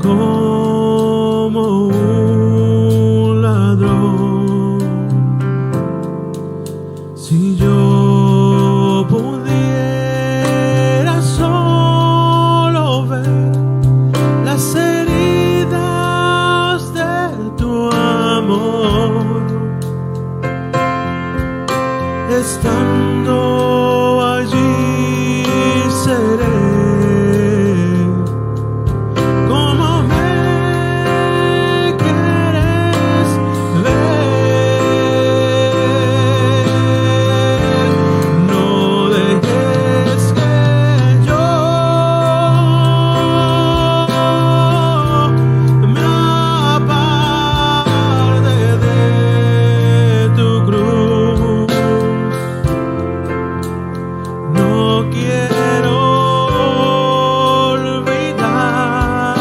como un ladrón. Si yo pudiera solo ver las heridas de tu amor, estando allí seré como me quieres ver. No dejes que yo me aparte de tu cruz. No quiero olvidar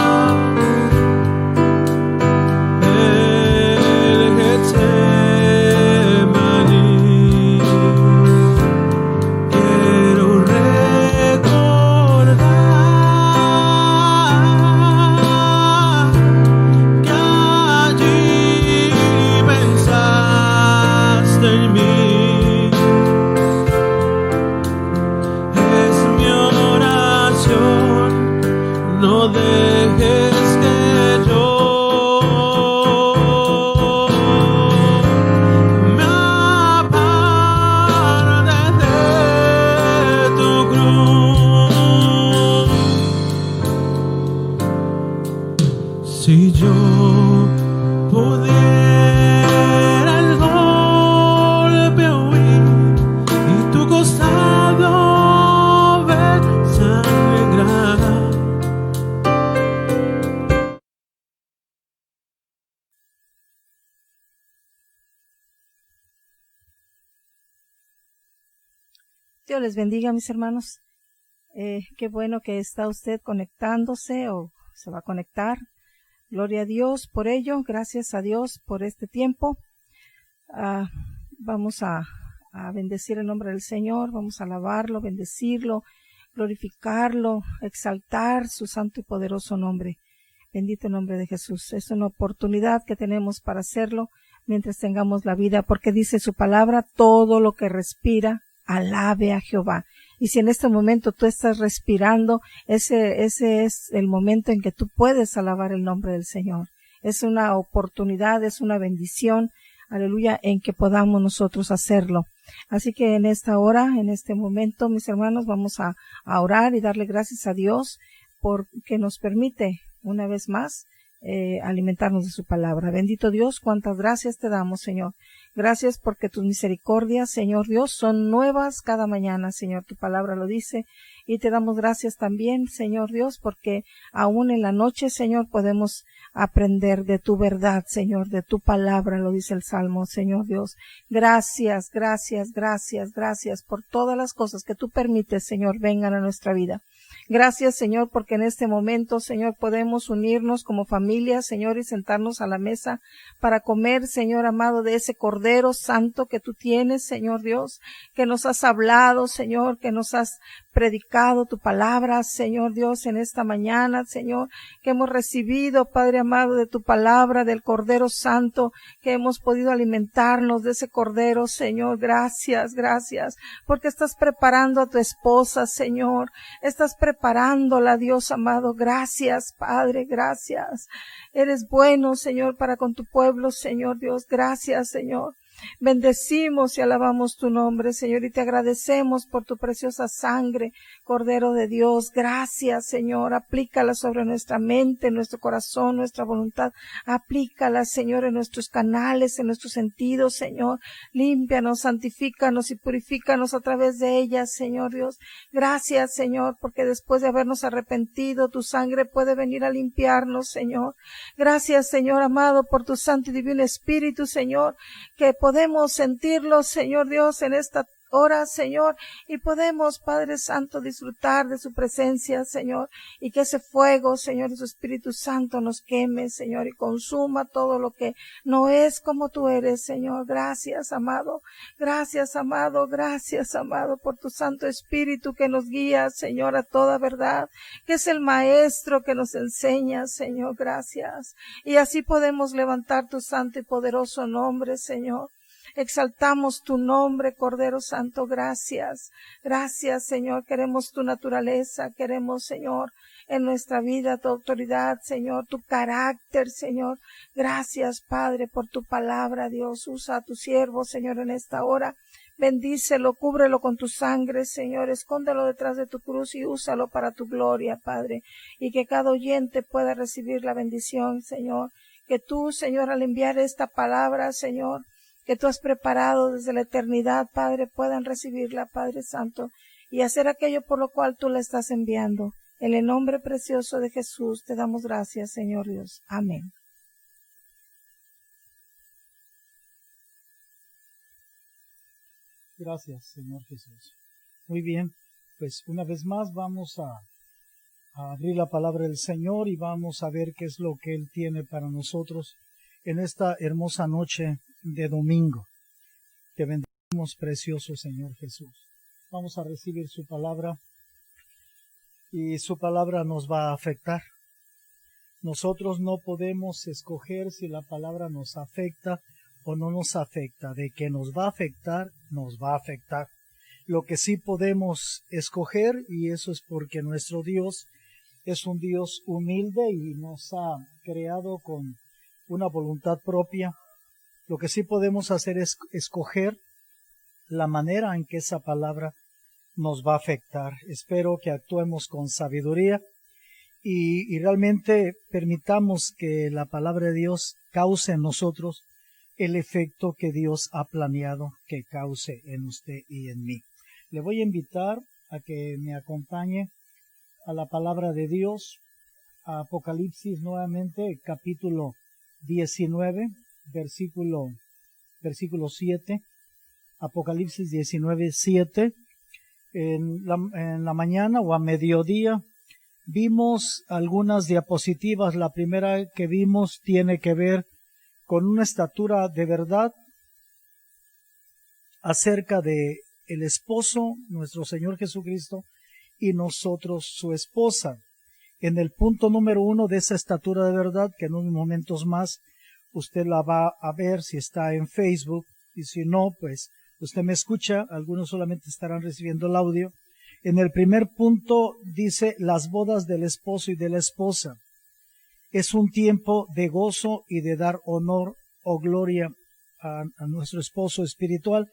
el Getsemaní. Quiero recordar que allí pensaste en mí. Es mi oración, no dejes que yo me aparte de tu cruz. Si yo pudiera el golpe huir y tu costado ver sangrar. Dios les bendiga, mis hermanos. Qué bueno que está usted conectándose o se va a conectar. Gloria a Dios por ello. Gracias a Dios por este tiempo. Vamos a bendecir el nombre del Señor. Vamos a alabarlo, bendecirlo, glorificarlo, exaltar su santo y poderoso nombre. Bendito el nombre de Jesús. Es una oportunidad que tenemos para hacerlo mientras tengamos la vida, porque dice su palabra, todo lo que respira, alabe a Jehová. Y si en este momento tú estás respirando, ese es el momento en que tú puedes alabar el nombre del Señor. Es una oportunidad, es una bendición, aleluya, en que podamos nosotros hacerlo. Así que en esta hora, en este momento, mis hermanos, vamos a orar y darle gracias a Dios porque nos permite una vez más alimentarnos de su palabra. Bendito Dios, cuántas gracias te damos, Señor. Gracias porque tus misericordias, Señor Dios, son nuevas cada mañana, Señor. Tu palabra lo dice. Y te damos gracias también, Señor Dios, porque aún en la noche, Señor, podemos aprender de tu verdad, Señor, de tu palabra, lo dice el Salmo, Señor Dios. Gracias, gracias, gracias, gracias por todas las cosas que tú permites, Señor, vengan a nuestra vida. Gracias, Señor, porque en este momento, Señor, podemos unirnos como familia, Señor, y sentarnos a la mesa para comer, Señor amado, de ese Cordero Santo que tú tienes, Señor Dios, que nos has hablado, Señor, que nos has predicado tu palabra, Señor Dios, en esta mañana, Señor, que hemos recibido, Padre amado, de tu palabra, del Cordero Santo, que hemos podido alimentarnos de ese Cordero, Señor. Gracias, gracias, porque estás preparando a tu esposa, Señor, estás preparándola, Dios amado. Gracias, Padre, gracias. Eres bueno, Señor, para con tu pueblo, Señor Dios. Gracias, Señor. Bendecimos y alabamos tu nombre, Señor, y te agradecemos por tu preciosa sangre, Cordero de Dios. Gracias, Señor. Aplícala sobre nuestra mente, nuestro corazón, nuestra voluntad. Aplícala, Señor, en nuestros canales, en nuestros sentidos, Señor. Límpianos, santifícanos y purifícanos a través de ella, Señor Dios. Gracias, Señor, porque después de habernos arrepentido, tu sangre puede venir a limpiarnos, Señor. Gracias, Señor amado, por tu santo y divino Espíritu, Señor, que podemos sentirlo, Señor Dios, en esta horas, Señor, y podemos, Padre Santo, disfrutar de su presencia, Señor, y que ese fuego, Señor, de su Espíritu Santo nos queme, Señor, y consuma todo lo que no es como tú eres, Señor. Gracias, amado. Gracias, amado. Gracias, amado, por tu Santo Espíritu que nos guía, Señor, a toda verdad, que es el Maestro que nos enseña, Señor. Gracias. Y así podemos levantar tu santo y poderoso nombre, Señor. Exaltamos tu nombre, Cordero Santo. Gracias. Gracias, Señor. Queremos tu naturaleza. Queremos, Señor, en nuestra vida tu autoridad, Señor, tu carácter, Señor. Gracias, Padre, por tu palabra, Dios. Usa a tu siervo, Señor, en esta hora. Bendícelo, cúbrelo con tu sangre, Señor. Escóndelo detrás de tu cruz y úsalo para tu gloria, Padre. Y que cada oyente pueda recibir la bendición, Señor. Que tú, Señor, al enviar esta palabra, Señor, que tú has preparado desde la eternidad, Padre, puedan recibirla, Padre Santo, y hacer aquello por lo cual tú la estás enviando. En el nombre precioso de Jesús te damos gracias, Señor Dios. Amén. Gracias, Señor Jesús. Muy bien, pues una vez más vamos a abrir la palabra del Señor y vamos a ver qué es lo que Él tiene para nosotros en esta hermosa noche de domingo. Te bendecimos, precioso Señor Jesús. Vamos a recibir su palabra y su palabra nos va a afectar. Nosotros no podemos escoger si la palabra nos afecta o no nos afecta. De que nos va a afectar, nos va a afectar. Lo que sí podemos escoger, y eso es porque nuestro Dios es un Dios humilde y nos ha creado con una voluntad propia. Lo que sí podemos hacer es escoger la manera en que esa palabra nos va a afectar. Espero que actuemos con sabiduría y realmente permitamos que la palabra de Dios cause en nosotros el efecto que Dios ha planeado que cause en usted y en mí. Le voy a invitar a que me acompañe a la palabra de Dios, a Apocalipsis nuevamente, capítulo 19, versículo 7, Apocalipsis 19, 7. En la mañana o a mediodía vimos algunas diapositivas. La primera que vimos tiene que ver con una estatura de verdad acerca de el esposo, nuestro Señor Jesucristo, y nosotros su esposa. En el punto número 1 de esa estatura de verdad, que en unos momentos más usted la va a ver si está en Facebook, y si no, pues usted me escucha, algunos solamente estarán recibiendo el audio. En el primer punto dice las bodas del esposo y de la esposa. Es un tiempo de gozo y de dar honor o gloria a nuestro esposo espiritual.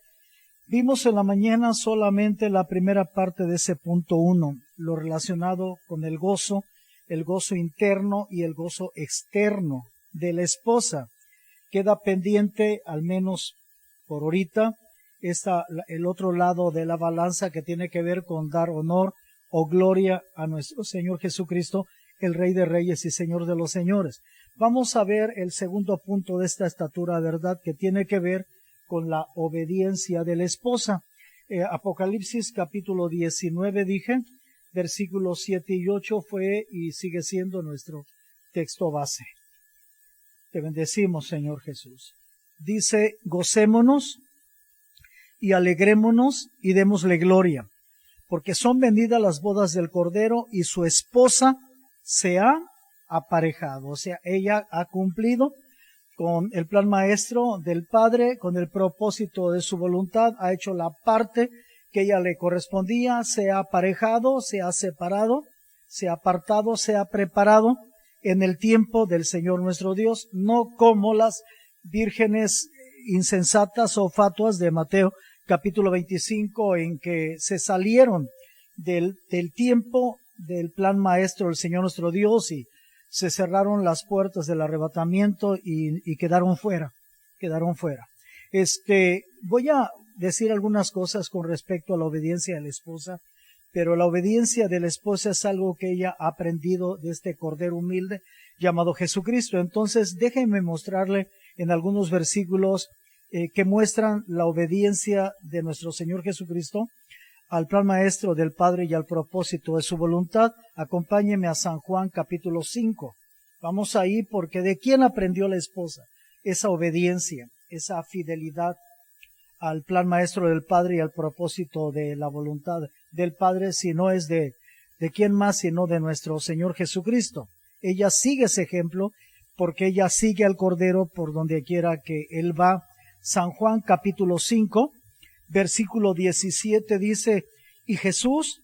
Vimos en la mañana solamente la primera parte de ese punto 1, lo relacionado con el gozo interno y el gozo externo de la esposa. Queda pendiente, al menos por ahorita, el otro lado de la balanza que tiene que ver con dar honor o gloria a nuestro Señor Jesucristo, el Rey de Reyes y Señor de los Señores. Vamos a ver el segundo punto de esta estatura de verdad que tiene que ver con la obediencia de la esposa. Apocalipsis capítulo 19 dije, versículos 7 y 8 fue y sigue siendo nuestro texto base. Te bendecimos, Señor Jesús. Dice, gocémonos y alegrémonos y démosle gloria, porque son vendidas las bodas del Cordero y su esposa se ha aparejado. O sea, ella ha cumplido con el plan maestro del Padre, con el propósito de su voluntad, ha hecho la parte que ella le correspondía, se ha aparejado, se ha separado, se ha apartado, se ha preparado en el tiempo del Señor nuestro Dios, no como las vírgenes insensatas o fatuas de Mateo capítulo 25, en que se salieron del tiempo del plan maestro del Señor nuestro Dios y se cerraron las puertas del arrebatamiento y quedaron fuera. Voy a decir algunas cosas con respecto a la obediencia de la esposa, pero la obediencia de la esposa es algo que ella ha aprendido de este Cordero humilde llamado Jesucristo. Entonces, déjenme mostrarle en algunos versículos que muestran la obediencia de nuestro Señor Jesucristo al plan maestro del Padre y al propósito de su voluntad. Acompáñeme a San Juan capítulo 5. Vamos ahí porque ¿de quién aprendió la esposa? Esa obediencia, esa fidelidad al plan maestro del Padre y al propósito de la voluntad del Padre, si no es de quién más, sino de nuestro Señor Jesucristo. Ella sigue ese ejemplo porque ella sigue al Cordero por donde quiera que Él va. San Juan capítulo 5, versículo 17 dice, y Jesús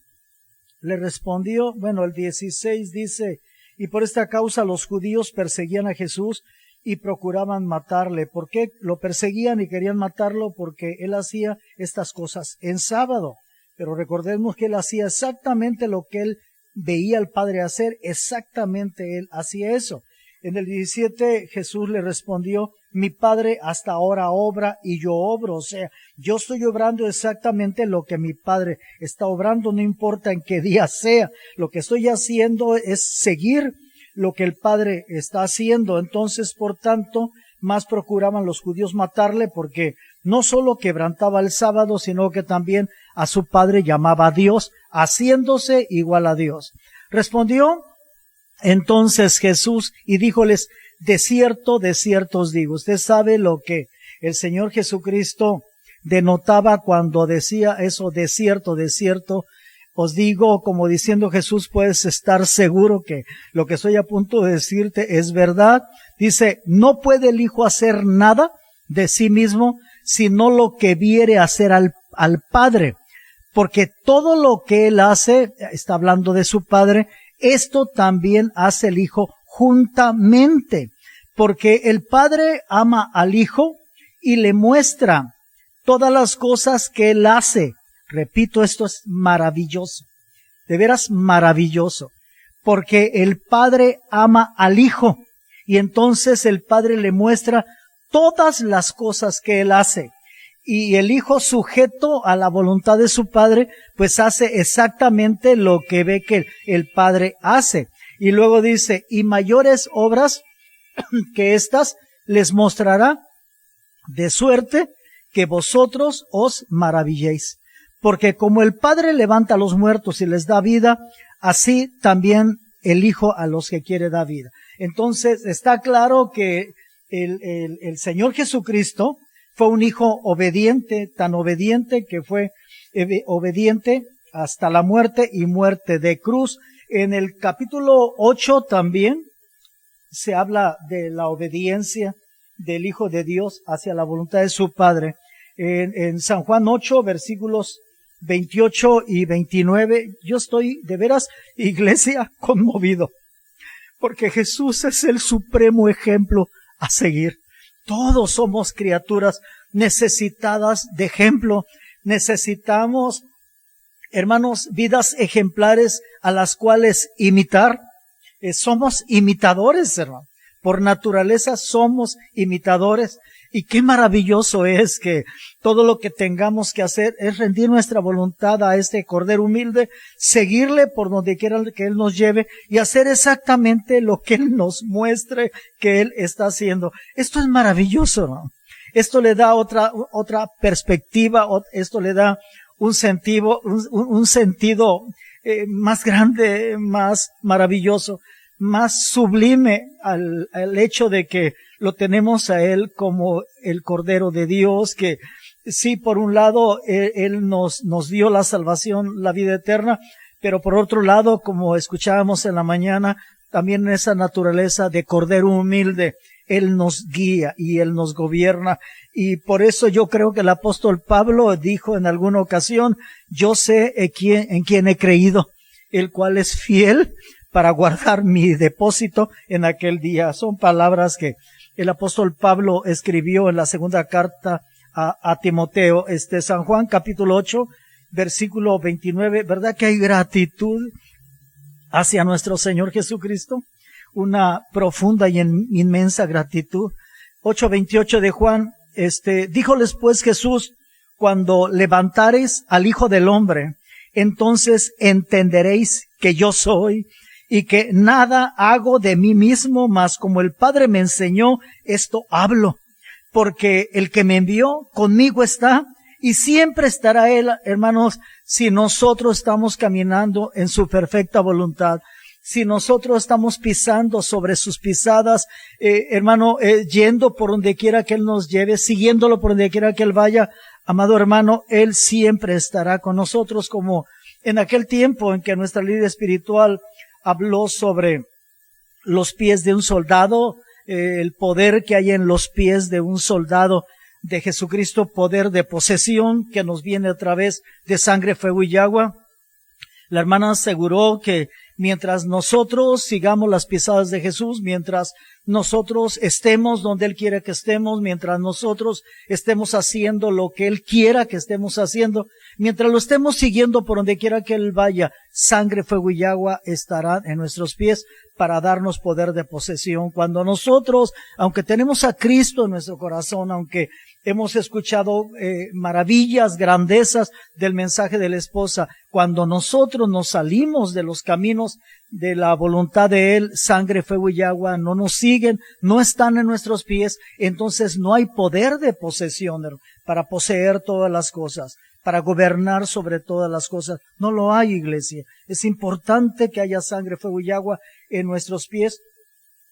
le respondió, el 16 dice, y por esta causa los judíos perseguían a Jesús y procuraban matarle. ¿Por qué lo perseguían y querían matarlo? Porque Él hacía estas cosas en sábado. Pero recordemos que Él hacía exactamente lo que Él veía al Padre hacer, exactamente Él hacía eso. En el 17 Jesús le respondió, mi Padre hasta ahora obra y yo obro. O sea, yo estoy obrando exactamente lo que mi Padre está obrando, no importa en qué día sea. Lo que estoy haciendo es seguir lo que el Padre está haciendo. Entonces, por tanto, más procuraban los judíos matarle porque no solo quebrantaba el sábado, sino que también a su Padre llamaba a Dios, haciéndose igual a Dios. Respondió entonces Jesús y díjoles, de cierto os digo. Usted sabe lo que el Señor Jesucristo denotaba cuando decía eso, de cierto os digo, como diciendo Jesús, puedes estar seguro que lo que estoy a punto de decirte es verdad. Dice, no puede el Hijo hacer nada de sí mismo, sino lo que viere hacer al Padre. Porque todo lo que Él hace, está hablando de su Padre, esto también hace el Hijo juntamente. Porque el Padre ama al Hijo y le muestra todas las cosas que Él hace. Repito, esto es maravilloso, de veras maravilloso, porque el Padre ama al Hijo y entonces el Padre le muestra todas las cosas que Él hace. Y el Hijo, sujeto a la voluntad de su Padre, pues hace exactamente lo que ve que el Padre hace. Y luego dice, y mayores obras que estas les mostrará, de suerte que vosotros os maravilléis. Porque como el Padre levanta a los muertos y les da vida, así también el Hijo a los que quiere da vida. Entonces está claro que el Señor Jesucristo fue un Hijo obediente, tan obediente que fue obediente hasta la muerte y muerte de cruz. En el capítulo 8 también se habla de la obediencia del Hijo de Dios hacia la voluntad de su Padre. En San Juan 8, versículos 28 y 29, yo estoy de veras, iglesia, conmovido, porque Jesús es el supremo ejemplo a seguir. Todos somos criaturas necesitadas de ejemplo. Necesitamos, hermanos, vidas ejemplares a las cuales imitar. Somos imitadores, hermano. Por naturaleza somos imitadores. Y qué maravilloso es que todo lo que tengamos que hacer es rendir nuestra voluntad a este Cordero humilde, seguirle por donde quiera que Él nos lleve y hacer exactamente lo que Él nos muestre que Él está haciendo. Esto es maravilloso, ¿no? Esto le da otra perspectiva, esto le da un sentido más grande, más maravilloso, más sublime al hecho de que lo tenemos a Él como el Cordero de Dios, que sí, por un lado, Él nos dio la salvación, la vida eterna, pero por otro lado, como escuchábamos en la mañana, también en esa naturaleza de Cordero humilde, Él nos guía y Él nos gobierna. Y por eso yo creo que el apóstol Pablo dijo en alguna ocasión, yo sé en quién he creído, el cual es fiel para guardar mi depósito en aquel día. Son palabras que el apóstol Pablo escribió en la segunda carta a Timoteo. San Juan capítulo 8, versículo 29, ¿verdad que hay gratitud hacia nuestro Señor Jesucristo? Una profunda y inmensa gratitud. 8:28 de Juan, díjoles pues Jesús, cuando levantareis al Hijo del Hombre, entonces entenderéis que yo soy, y que nada hago de mí mismo, mas como el Padre me enseñó, esto hablo. porque el que me envió conmigo está y siempre estará Él, hermanos, si nosotros estamos caminando en su perfecta voluntad. Si nosotros estamos pisando sobre sus pisadas, yendo por donde quiera que Él nos lleve, siguiéndolo por donde quiera que Él vaya, amado hermano, Él siempre estará con nosotros, como en aquel tiempo en que nuestra líder espiritual habló sobre los pies de un soldado, el poder que hay en los pies de un soldado de Jesucristo, poder de posesión que nos viene a través de sangre, fuego y agua. La hermana aseguró que mientras nosotros sigamos las pisadas de Jesús, mientras nosotros estemos donde Él quiera que estemos, mientras nosotros estemos haciendo lo que Él quiera que estemos haciendo, mientras lo estemos siguiendo por donde quiera que Él vaya, sangre, fuego y agua estarán en nuestros pies para darnos poder de posesión. Cuando nosotros, aunque tenemos a Cristo en nuestro corazón, aunque hemos escuchado maravillas, grandezas del mensaje de la esposa, cuando nosotros nos salimos de los caminos de la voluntad de Él, sangre, fuego y agua no nos siguen, no están en nuestros pies, entonces no hay poder de posesión para poseer todas las cosas, para gobernar sobre todas las cosas. No lo hay, iglesia. Es importante que haya sangre, fuego y agua en nuestros pies,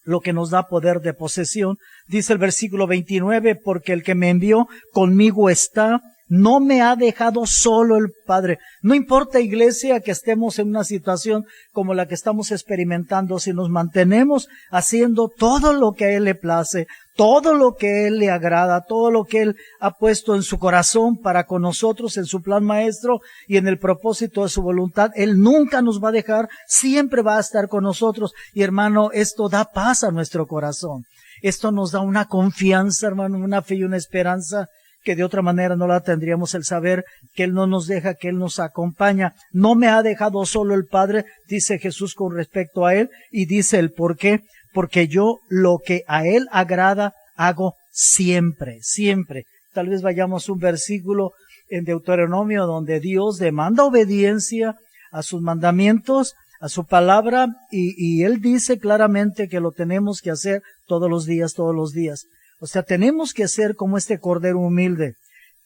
lo que nos da poder de posesión. Dice el versículo 29, porque el que me envió conmigo está, no me ha dejado solo el Padre. No importa, iglesia, que estemos en una situación como la que estamos experimentando, si nos mantenemos haciendo todo lo que a Él le place, todo lo que a Él le agrada, todo lo que Él ha puesto en su corazón para con nosotros, en su plan maestro y en el propósito de su voluntad, Él nunca nos va a dejar, siempre va a estar con nosotros. Y hermano, esto da paz a nuestro corazón. Esto nos da una confianza, hermano, una fe y una esperanza que de otra manera no la tendríamos, el saber que Él no nos deja, que Él nos acompaña. No me ha dejado solo el Padre, dice Jesús con respecto a Él, y dice el por qué. Porque yo lo que a Él agrada hago siempre, siempre. Tal vez vayamos a un versículo en Deuteronomio donde Dios demanda obediencia a sus mandamientos, a su palabra, y Él dice claramente que lo tenemos que hacer todos los días, todos los días. O sea, tenemos que ser como este cordero humilde,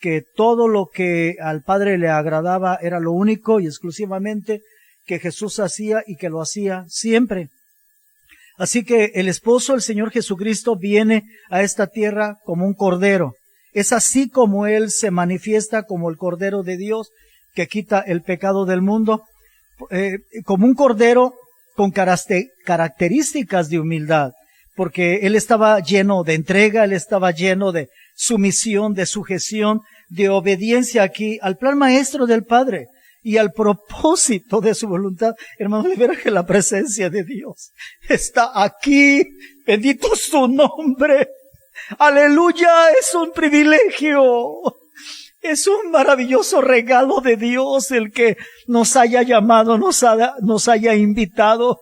que todo lo que al Padre le agradaba era lo único y exclusivamente que Jesús hacía y que lo hacía siempre. Así que el esposo, el Señor Jesucristo, viene a esta tierra como un cordero. Es así como Él se manifiesta como el Cordero de Dios que quita el pecado del mundo, como un cordero con características de humildad, porque Él estaba lleno de entrega, Él estaba lleno de sumisión, de sujeción, de obediencia aquí al plan maestro del Padre y al propósito de su voluntad. Hermano, de veras que la presencia de Dios está aquí. Bendito su nombre. Aleluya, es un privilegio. Es un maravilloso regalo de Dios el que nos haya llamado, nos haya invitado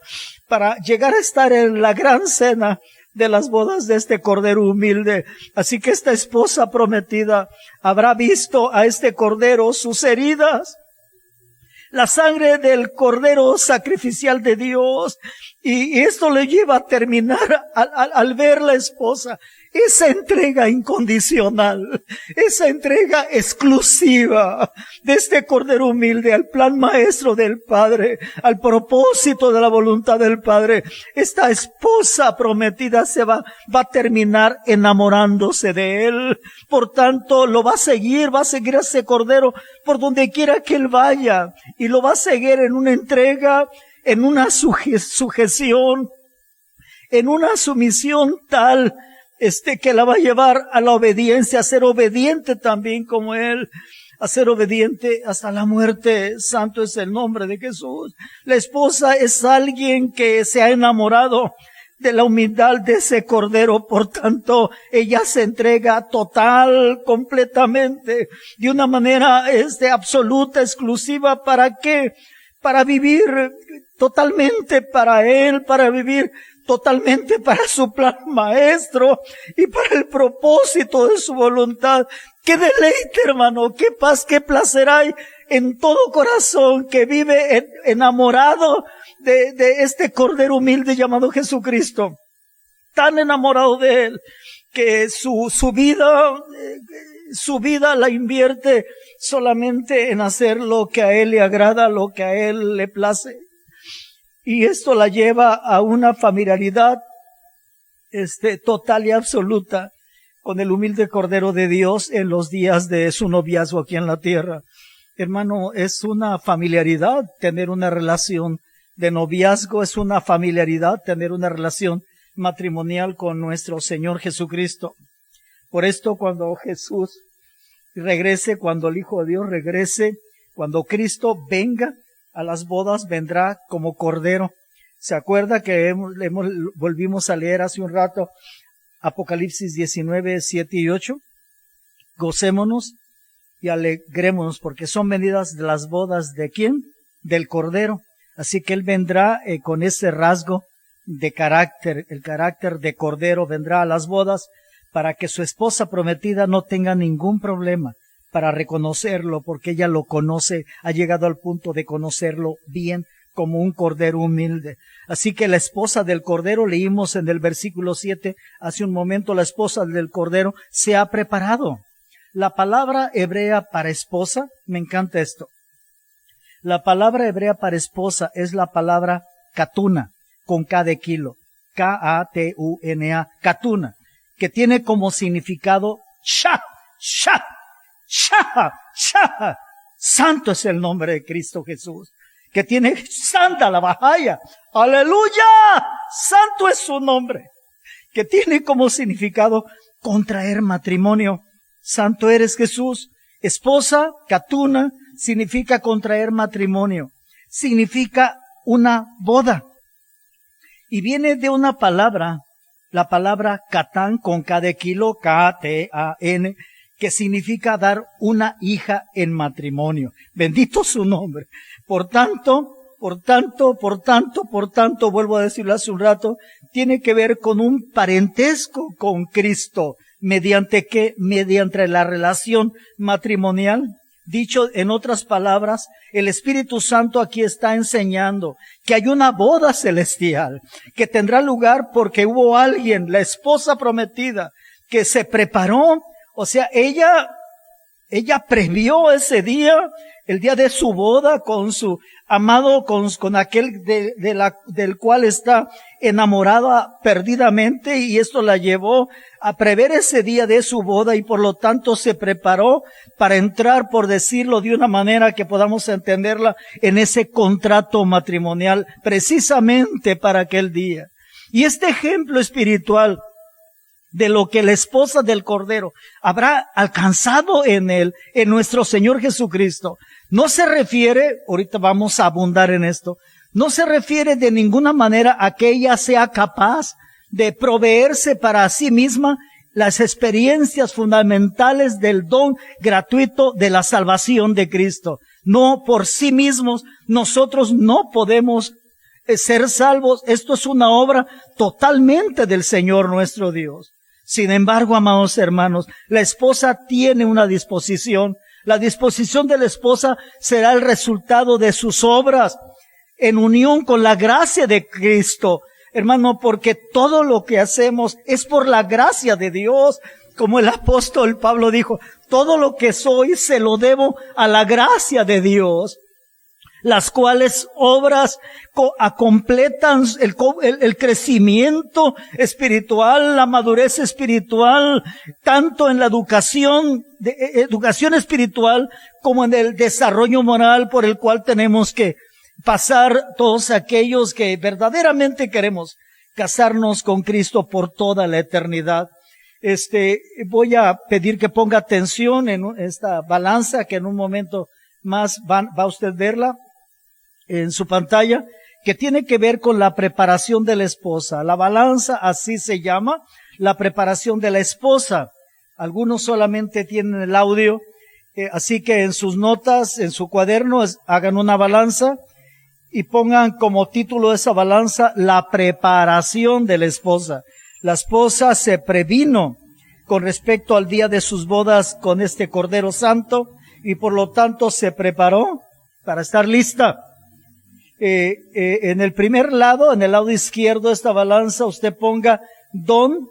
para llegar a estar en la gran cena de las bodas de este cordero humilde. Así que esta esposa prometida habrá visto a este cordero sus heridas, la sangre del cordero sacrificial de Dios, y esto le lleva a terminar al ver la esposa esa entrega incondicional, esa entrega exclusiva de este cordero humilde al plan maestro del Padre, al propósito de la voluntad del Padre. Esta esposa prometida va a terminar enamorándose de él. Por tanto, lo va a seguir a ese cordero por donde quiera que él vaya, y lo va a seguir en una entrega, en una sujeción, en una sumisión tal que la va a llevar a la obediencia, a ser obediente también como Él, a ser obediente hasta la muerte. Santo es el nombre de Jesús. La esposa es alguien que se ha enamorado de la humildad de ese cordero, por tanto, ella se entrega total, completamente, de una manera absoluta, exclusiva. ¿Para qué? Para vivir totalmente para Él, para vivir totalmente para su plan maestro y para el propósito de su voluntad. ¡Qué deleite, hermano! ¡Qué paz, qué placer hay en todo corazón que vive enamorado de este cordero humilde llamado Jesucristo! Tan enamorado de Él que su vida la invierte solamente en hacer lo que a él le agrada, lo que a él le place. Y esto la lleva a una familiaridad total y absoluta con el humilde Cordero de Dios en los días de su noviazgo aquí en la tierra. Hermano, es una familiaridad tener una relación de noviazgo, es una familiaridad tener una relación matrimonial con nuestro Señor Jesucristo. Por esto, cuando Jesús regrese, cuando el Hijo de Dios regrese, cuando Cristo venga a las bodas, vendrá como Cordero. ¿Se acuerda que volvimos a leer hace un rato Apocalipsis 19, 7 y 8? Gocémonos y alegrémonos porque son venidas de las bodas ¿de quién? Del Cordero. Así que Él vendrá con ese rasgo de carácter, el carácter de Cordero, vendrá a las bodas para que su esposa prometida no tenga ningún problema para reconocerlo, porque ella lo conoce, ha llegado al punto de conocerlo bien como un Cordero humilde. Así que la esposa del Cordero, leímos en el versículo 7, hace un momento, la esposa del Cordero se ha preparado. La palabra hebrea para esposa, me encanta esto. La palabra hebrea para esposa es la palabra katuna, con K de kilo, K-A-T-U-N-A, katuna, que tiene como significado shah, shah, shah, shah. Santo es el nombre de Cristo Jesús, que tiene santa la bajaya. ¡Aleluya! Santo es su nombre, que tiene como significado contraer matrimonio. Santo eres Jesús. Esposa, katuna, significa contraer matrimonio. Significa una boda. Y viene de una palabra, la palabra katán con K de kilo, K-T-A-N, que significa dar una hija en matrimonio. Bendito su nombre. Por tanto, vuelvo a decirlo hace un rato, tiene que ver con un parentesco con Cristo. ¿Mediante qué? Mediante la relación matrimonial. Dicho en otras palabras, el Espíritu Santo aquí está enseñando que hay una boda celestial que tendrá lugar porque hubo alguien, la esposa prometida, que se preparó. O sea, ella previó ese día, el día de su boda con su amado, con aquel del cual está enamorada perdidamente, y esto la llevó a prever ese día de su boda y por lo tanto se preparó para entrar, por decirlo de una manera que podamos entenderla, en ese contrato matrimonial precisamente para aquel día. Y este ejemplo espiritual de lo que la esposa del Cordero habrá alcanzado en nuestro Señor Jesucristo, no se refiere, ahorita vamos a abundar en esto, no se refiere de ninguna manera a que ella sea capaz de proveerse para sí misma las experiencias fundamentales del don gratuito de la salvación de Cristo. No, por sí mismos nosotros no podemos ser salvos. Esto es una obra totalmente del Señor nuestro Dios. Sin embargo, amados hermanos, la esposa tiene una disposición. La disposición de la esposa será el resultado de sus obras en unión con la gracia de Cristo. Hermano, porque todo lo que hacemos es por la gracia de Dios. Como el apóstol Pablo dijo, todo lo que soy se lo debo a la gracia de Dios, las cuales obras completan el crecimiento espiritual, la madurez espiritual, tanto en la educación espiritual como en el desarrollo moral por el cual tenemos que pasar todos aquellos que verdaderamente queremos casarnos con Cristo por toda la eternidad. Voy a pedir que ponga atención en esta balanza que en un momento más va usted a verla en su pantalla, que tiene que ver con la preparación de la esposa. La balanza así se llama, la preparación de la esposa. Algunos solamente tienen el audio, así que en sus notas, en su cuaderno, hagan una balanza y pongan como título de esa balanza la preparación de la esposa. La esposa se previno con respecto al día de sus bodas con este Cordero Santo y por lo tanto se preparó para estar lista. En el primer lado, en el lado izquierdo de esta balanza, usted ponga don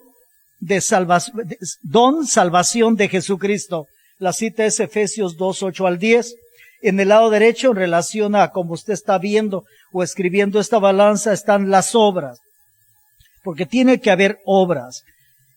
salvación de Jesucristo. La cita es Efesios 2, 8 al 10. En el lado derecho, en relación a como usted está viendo o escribiendo esta balanza, están las obras. Porque tiene que haber obras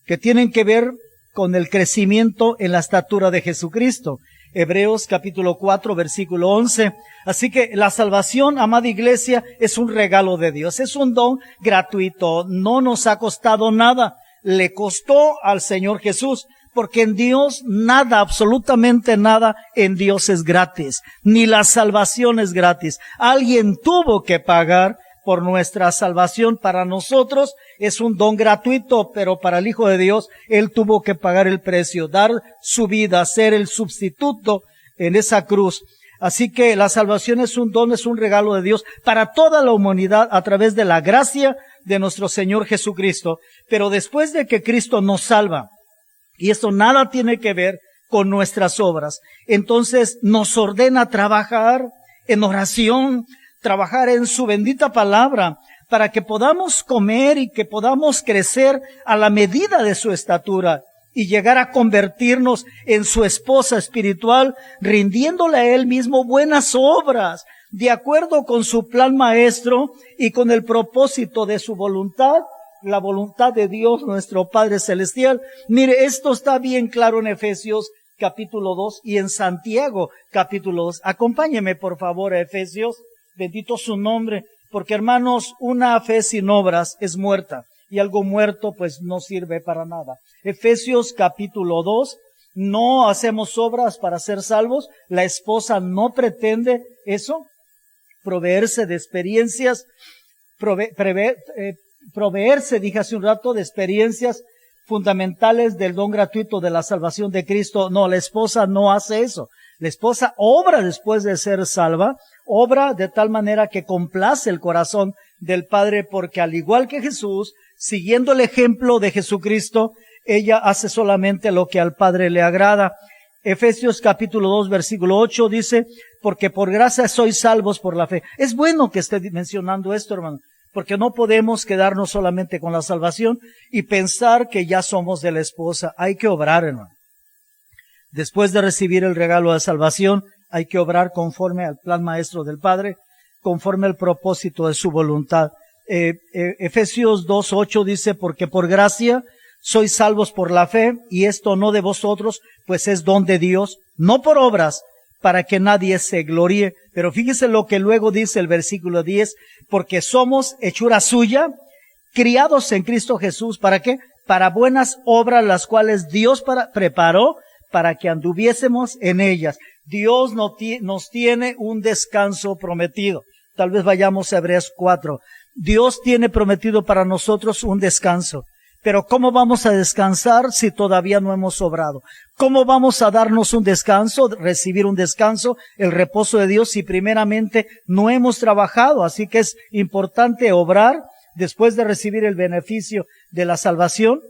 que tienen que ver con el crecimiento en la estatura de Jesucristo. Hebreos capítulo 4, versículo 11. Así que la salvación, amada iglesia, es un regalo de Dios. Es un don gratuito. No nos ha costado nada. Le costó al Señor Jesús. Porque en Dios nada, absolutamente nada en Dios es gratis. Ni la salvación es gratis. Alguien tuvo que pagar por nuestra salvación. Para nosotros es un don gratuito, pero para el Hijo de Dios, Él tuvo que pagar el precio, dar su vida, ser el sustituto en esa cruz. Así que la salvación es un don, es un regalo de Dios para toda la humanidad a través de la gracia de nuestro Señor Jesucristo. Pero después de que Cristo nos salva, y esto nada tiene que ver con nuestras obras, entonces nos ordena trabajar en oración, trabajar en su bendita palabra, para que podamos comer y que podamos crecer a la medida de su estatura y llegar a convertirnos en su esposa espiritual, rindiéndole a Él mismo buenas obras, de acuerdo con su plan maestro y con el propósito de su voluntad, la voluntad de Dios nuestro Padre Celestial. Mire, esto está bien claro en Efesios capítulo 2 y en Santiago capítulo 2. Acompáñeme por favor a Efesios, bendito su nombre, porque hermanos, una fe sin obras es muerta y algo muerto pues no sirve para nada. Efesios capítulo 2, no hacemos obras para ser salvos, la esposa no pretende eso, proveerse de experiencias, proveerse, dije hace un rato, de experiencias fundamentales del don gratuito de la salvación de Cristo. No, la esposa no hace eso. La esposa obra después de ser salva, obra de tal manera que complace el corazón del Padre, porque al igual que Jesús, siguiendo el ejemplo de Jesucristo, ella hace solamente lo que al Padre le agrada. Efesios capítulo 2, versículo 8 dice, porque por gracia sois salvos por la fe. Es bueno que esté mencionando esto, hermano, porque no podemos quedarnos solamente con la salvación y pensar que ya somos de la esposa. Hay que obrar, hermano. Después de recibir el regalo de salvación, hay que obrar conforme al plan maestro del Padre, conforme al propósito de su voluntad. Efesios 2:8 dice, porque por gracia sois salvos por la fe, y esto no de vosotros, pues es don de Dios, no por obras, para que nadie se gloríe. Pero fíjese lo que luego dice el versículo 10, porque somos hechura suya, criados en Cristo Jesús. ¿Para qué? Para buenas obras, las cuales Dios preparó para que anduviésemos en ellas. Dios nos tiene un descanso prometido. Tal vez vayamos a Hebreos 4. Dios tiene prometido para nosotros un descanso. Pero ¿cómo vamos a descansar si todavía no hemos obrado? ¿Cómo vamos a darnos un descanso, recibir un descanso, el reposo de Dios, si primeramente no hemos trabajado? Así que es importante obrar después de recibir el beneficio de la salvación,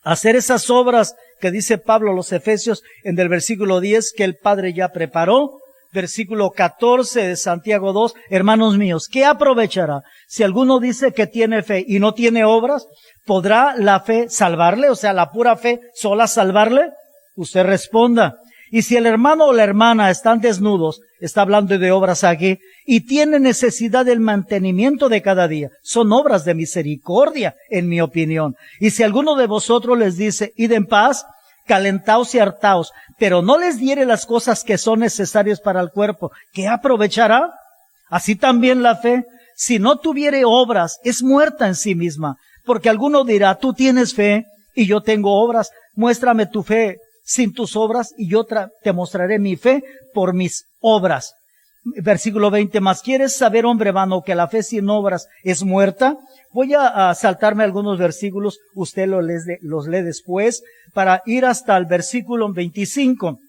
hacer esas obras que dice Pablo a los Efesios en el versículo 10 que el Padre ya preparó. Versículo 14 de Santiago 2, hermanos míos, ¿qué aprovechará si alguno dice que tiene fe y no tiene obras? ¿Podrá la fe salvarle? O sea, la pura fe sola salvarle. Usted responda. Y si el hermano o la hermana están desnudos, está hablando de obras aquí, y tiene necesidad del mantenimiento de cada día, son obras de misericordia, en mi opinión. Y si alguno de vosotros les dice, id en paz, calentaos y hartaos, pero no les diere las cosas que son necesarias para el cuerpo, ¿qué aprovechará? Así también la fe, si no tuviere obras, es muerta en sí misma. Porque alguno dirá, tú tienes fe y yo tengo obras, muéstrame tu fe sin tus obras y yo te mostraré mi fe por mis obras. Versículo 20, ¿más quieres saber, hombre vano, que la fe sin obras es muerta? Voy a saltarme algunos versículos, usted los lee después, para ir hasta el versículo 25.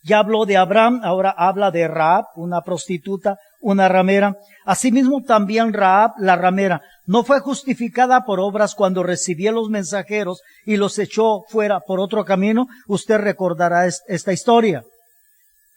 Ya habló de Abraham, ahora habla de Rahab, una prostituta, una ramera. Asimismo también Rahab, la ramera, no fue justificada por obras cuando recibió los mensajeros y los echó fuera por otro camino. Usted recordará esta historia.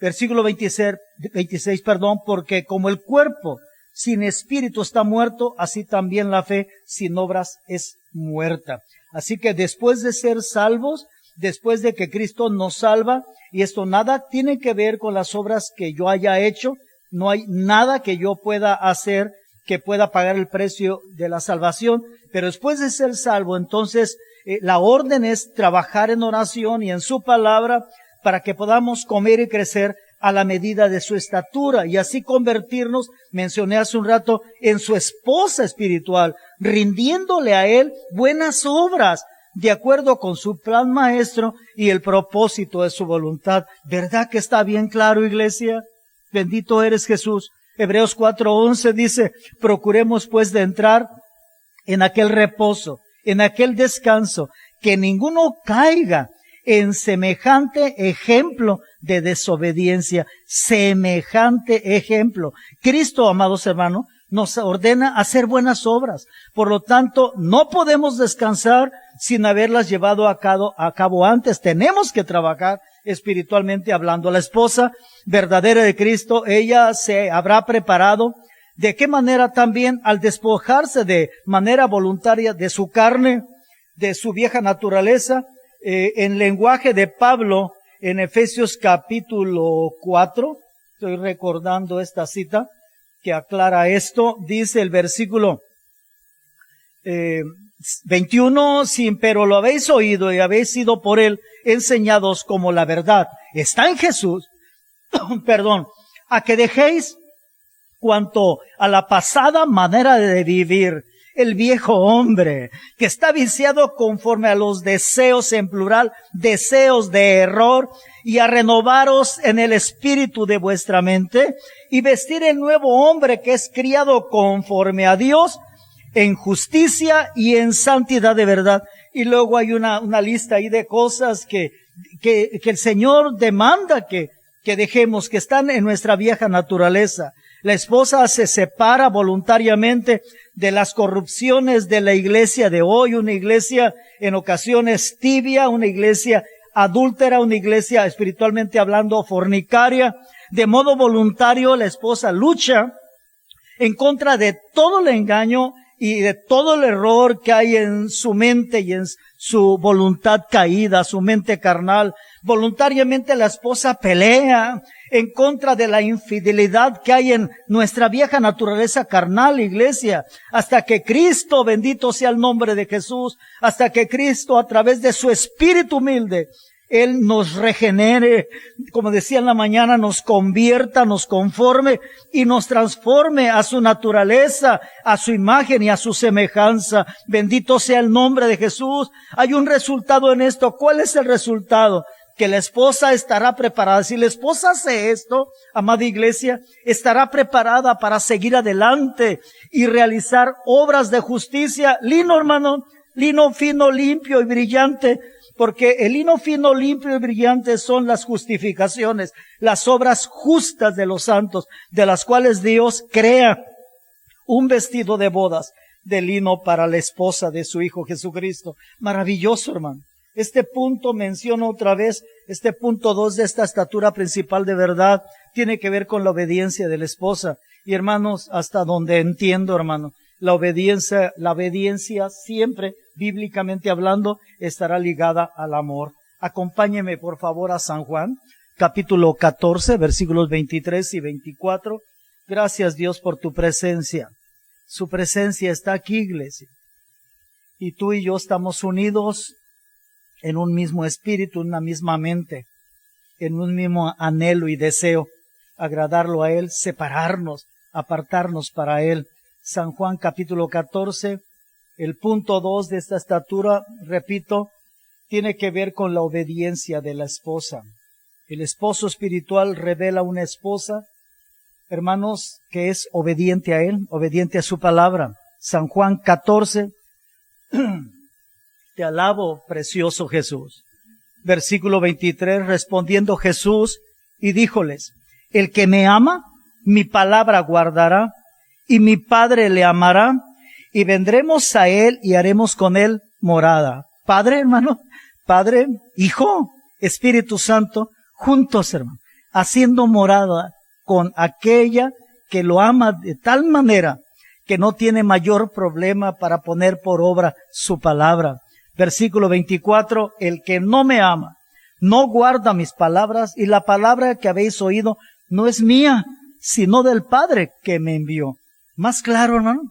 Versículo 26, porque como el cuerpo sin espíritu está muerto, así también la fe sin obras es muerta. Así que después de ser salvos, después de que Cristo nos salva, y esto nada tiene que ver con las obras que yo haya hecho, no hay nada que yo pueda hacer que pueda pagar el precio de la salvación, pero después de ser salvo, entonces la orden es trabajar en oración y en su palabra para que podamos comer y crecer a la medida de su estatura y así convertirnos, mencioné hace un rato, en su esposa espiritual, rindiéndole a Él buenas obras de acuerdo con su plan maestro y el propósito de su voluntad. ¿Verdad que está bien claro, iglesia? Bendito eres Jesús. Hebreos 4:11 dice, procuremos pues de entrar en aquel reposo, en aquel descanso, que ninguno caiga en semejante ejemplo de desobediencia. Semejante ejemplo. Cristo, amados hermanos, nos ordena hacer buenas obras. Por lo tanto, no podemos descansar sin haberlas llevado a cabo antes. Tenemos que trabajar espiritualmente hablando. La esposa verdadera de Cristo, ella se habrá preparado. ¿De qué manera? También al despojarse de manera voluntaria de su carne, de su vieja naturaleza. En lenguaje de Pablo, en Efesios capítulo 4, estoy recordando esta cita que aclara esto, dice el versículo 21, pero lo habéis oído y habéis sido por él enseñados como la verdad está en Jesús, perdón, a que dejéis cuanto a la pasada manera de vivir, el viejo hombre, que está viciado conforme a los deseos, en plural, deseos de error, y a renovaros en el espíritu de vuestra mente, y vestir el nuevo hombre que es criado conforme a Dios, en justicia y en santidad de verdad. Y luego hay una lista ahí de cosas que el Señor demanda que dejemos, que están en nuestra vieja naturaleza. La esposa se separa voluntariamente de las corrupciones de la iglesia de hoy, una iglesia en ocasiones tibia, una iglesia adúltera, una iglesia espiritualmente hablando fornicaria. De modo voluntario la esposa lucha en contra de todo el engaño y de todo el error que hay en su mente y en su voluntad caída, su mente carnal. Voluntariamente la esposa pelea en contra de la infidelidad que hay en nuestra vieja naturaleza carnal, iglesia, hasta que Cristo, bendito sea el nombre de Jesús, hasta que Cristo a través de su espíritu humilde, Él nos regenere, como decía en la mañana, nos convierta, nos conforme y nos transforme a su naturaleza, a su imagen y a su semejanza. Bendito sea el nombre de Jesús. Hay un resultado en esto. ¿Cuál es el resultado? Que la esposa estará preparada. Si la esposa hace esto, amada iglesia, estará preparada para seguir adelante y realizar obras de justicia. Lino, hermano, lino fino, limpio y brillante, porque el lino fino, limpio y brillante son las justificaciones, las obras justas de los santos, de las cuales Dios crea un vestido de bodas de lino para la esposa de su Hijo Jesucristo. Maravilloso, hermano. Este punto menciono otra vez, este punto 2 de esta estatura principal de verdad tiene que ver con la obediencia de la esposa. Y hermanos, hasta donde entiendo, hermano, la obediencia siempre, bíblicamente hablando, estará ligada al amor. Acompáñeme por favor a San Juan, capítulo 14, versículos 23 y 24. Gracias Dios por tu presencia. Su presencia está aquí, iglesia. Y tú y yo estamos unidos en un mismo espíritu, en una misma mente, en un mismo anhelo y deseo, agradarlo a Él, separarnos, apartarnos para Él. San Juan capítulo 14, el punto 2 de esta estatura, repito, tiene que ver con la obediencia de la esposa. El esposo espiritual revela una esposa, hermanos, que es obediente a Él, obediente a su palabra. San Juan 14, te alabo, precioso Jesús. Versículo 23, respondiendo Jesús y díjoles, el que me ama, mi palabra guardará, y mi Padre le amará, y vendremos a Él y haremos con Él morada. Padre, hermano, Padre, Hijo, Espíritu Santo, juntos, hermano, haciendo morada con aquella que lo ama de tal manera que no tiene mayor problema para poner por obra su palabra. Versículo 24, el que no me ama, no guarda mis palabras, y la palabra que habéis oído no es mía, sino del Padre que me envió. Más claro, hermano.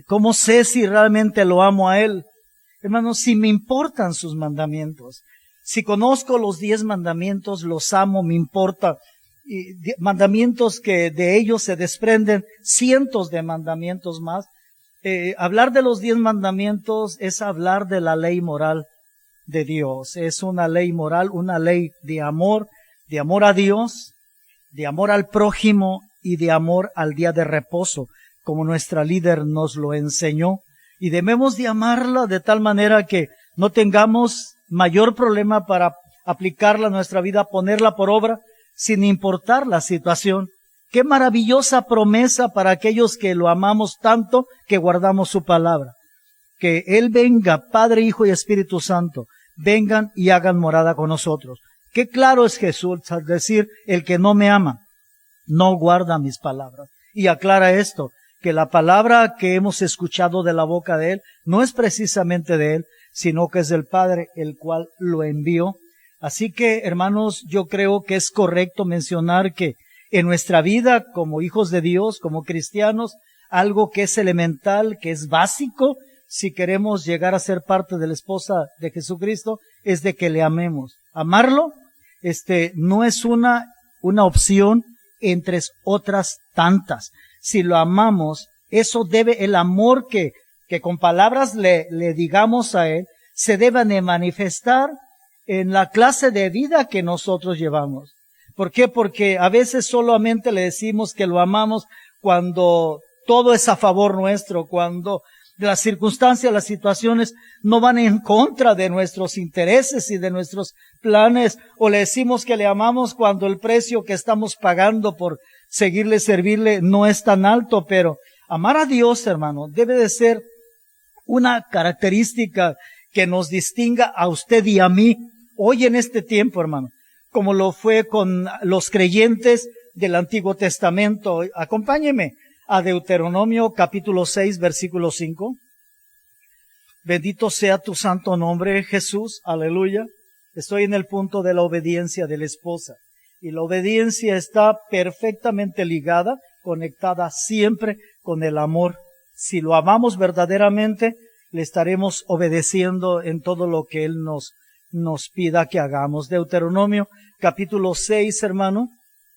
¿Cómo sé si realmente lo amo a Él? Hermanos, si me importan sus mandamientos, si conozco los 10 mandamientos, los amo, me importa. Y mandamientos que de ellos se desprenden cientos de mandamientos más. Hablar de los 10 mandamientos es hablar de la ley moral de Dios. Es una ley moral, una ley de amor a Dios, de amor al prójimo y de amor al día de reposo, como nuestra líder nos lo enseñó. Y debemos de amarla de tal manera que no tengamos mayor problema para aplicarla a nuestra vida, ponerla por obra, sin importar la situación. Qué maravillosa promesa para aquellos que lo amamos tanto que guardamos su palabra. Que Él venga, Padre, Hijo y Espíritu Santo, vengan y hagan morada con nosotros. Qué claro es Jesús al decir, el que no me ama, no guarda mis palabras. Y aclara esto, que la palabra que hemos escuchado de la boca de Él no es precisamente de Él, sino que es del Padre, el cual lo envió. Así que, hermanos, yo creo que es correcto mencionar que en nuestra vida como hijos de Dios, como cristianos, algo que es elemental, que es básico, si queremos llegar a ser parte de la esposa de Jesucristo, es de que le amemos. Amarlo, no es una opción entre otras tantas. Si lo amamos, eso debe, el amor que con palabras le digamos a Él, se debe de manifestar en la clase de vida que nosotros llevamos. ¿Por qué? Porque a veces solamente le decimos que lo amamos cuando todo es a favor nuestro, cuando las circunstancias, las situaciones no van en contra de nuestros intereses y de nuestros planes, o le decimos que le amamos cuando el precio que estamos pagando por seguirle, servirle no es tan alto. Pero amar a Dios, hermano, debe de ser una característica que nos distinga a usted y a mí hoy en este tiempo, hermano, como lo fue con los creyentes del Antiguo Testamento. Acompáñeme a Deuteronomio capítulo 6, versículo 5. Bendito sea tu santo nombre, Jesús. Aleluya. Estoy en el punto de la obediencia de la esposa. Y la obediencia está perfectamente ligada, conectada siempre con el amor. Si lo amamos verdaderamente, le estaremos obedeciendo en todo lo que Él nos pida que hagamos. Deuteronomio capítulo 6, hermano.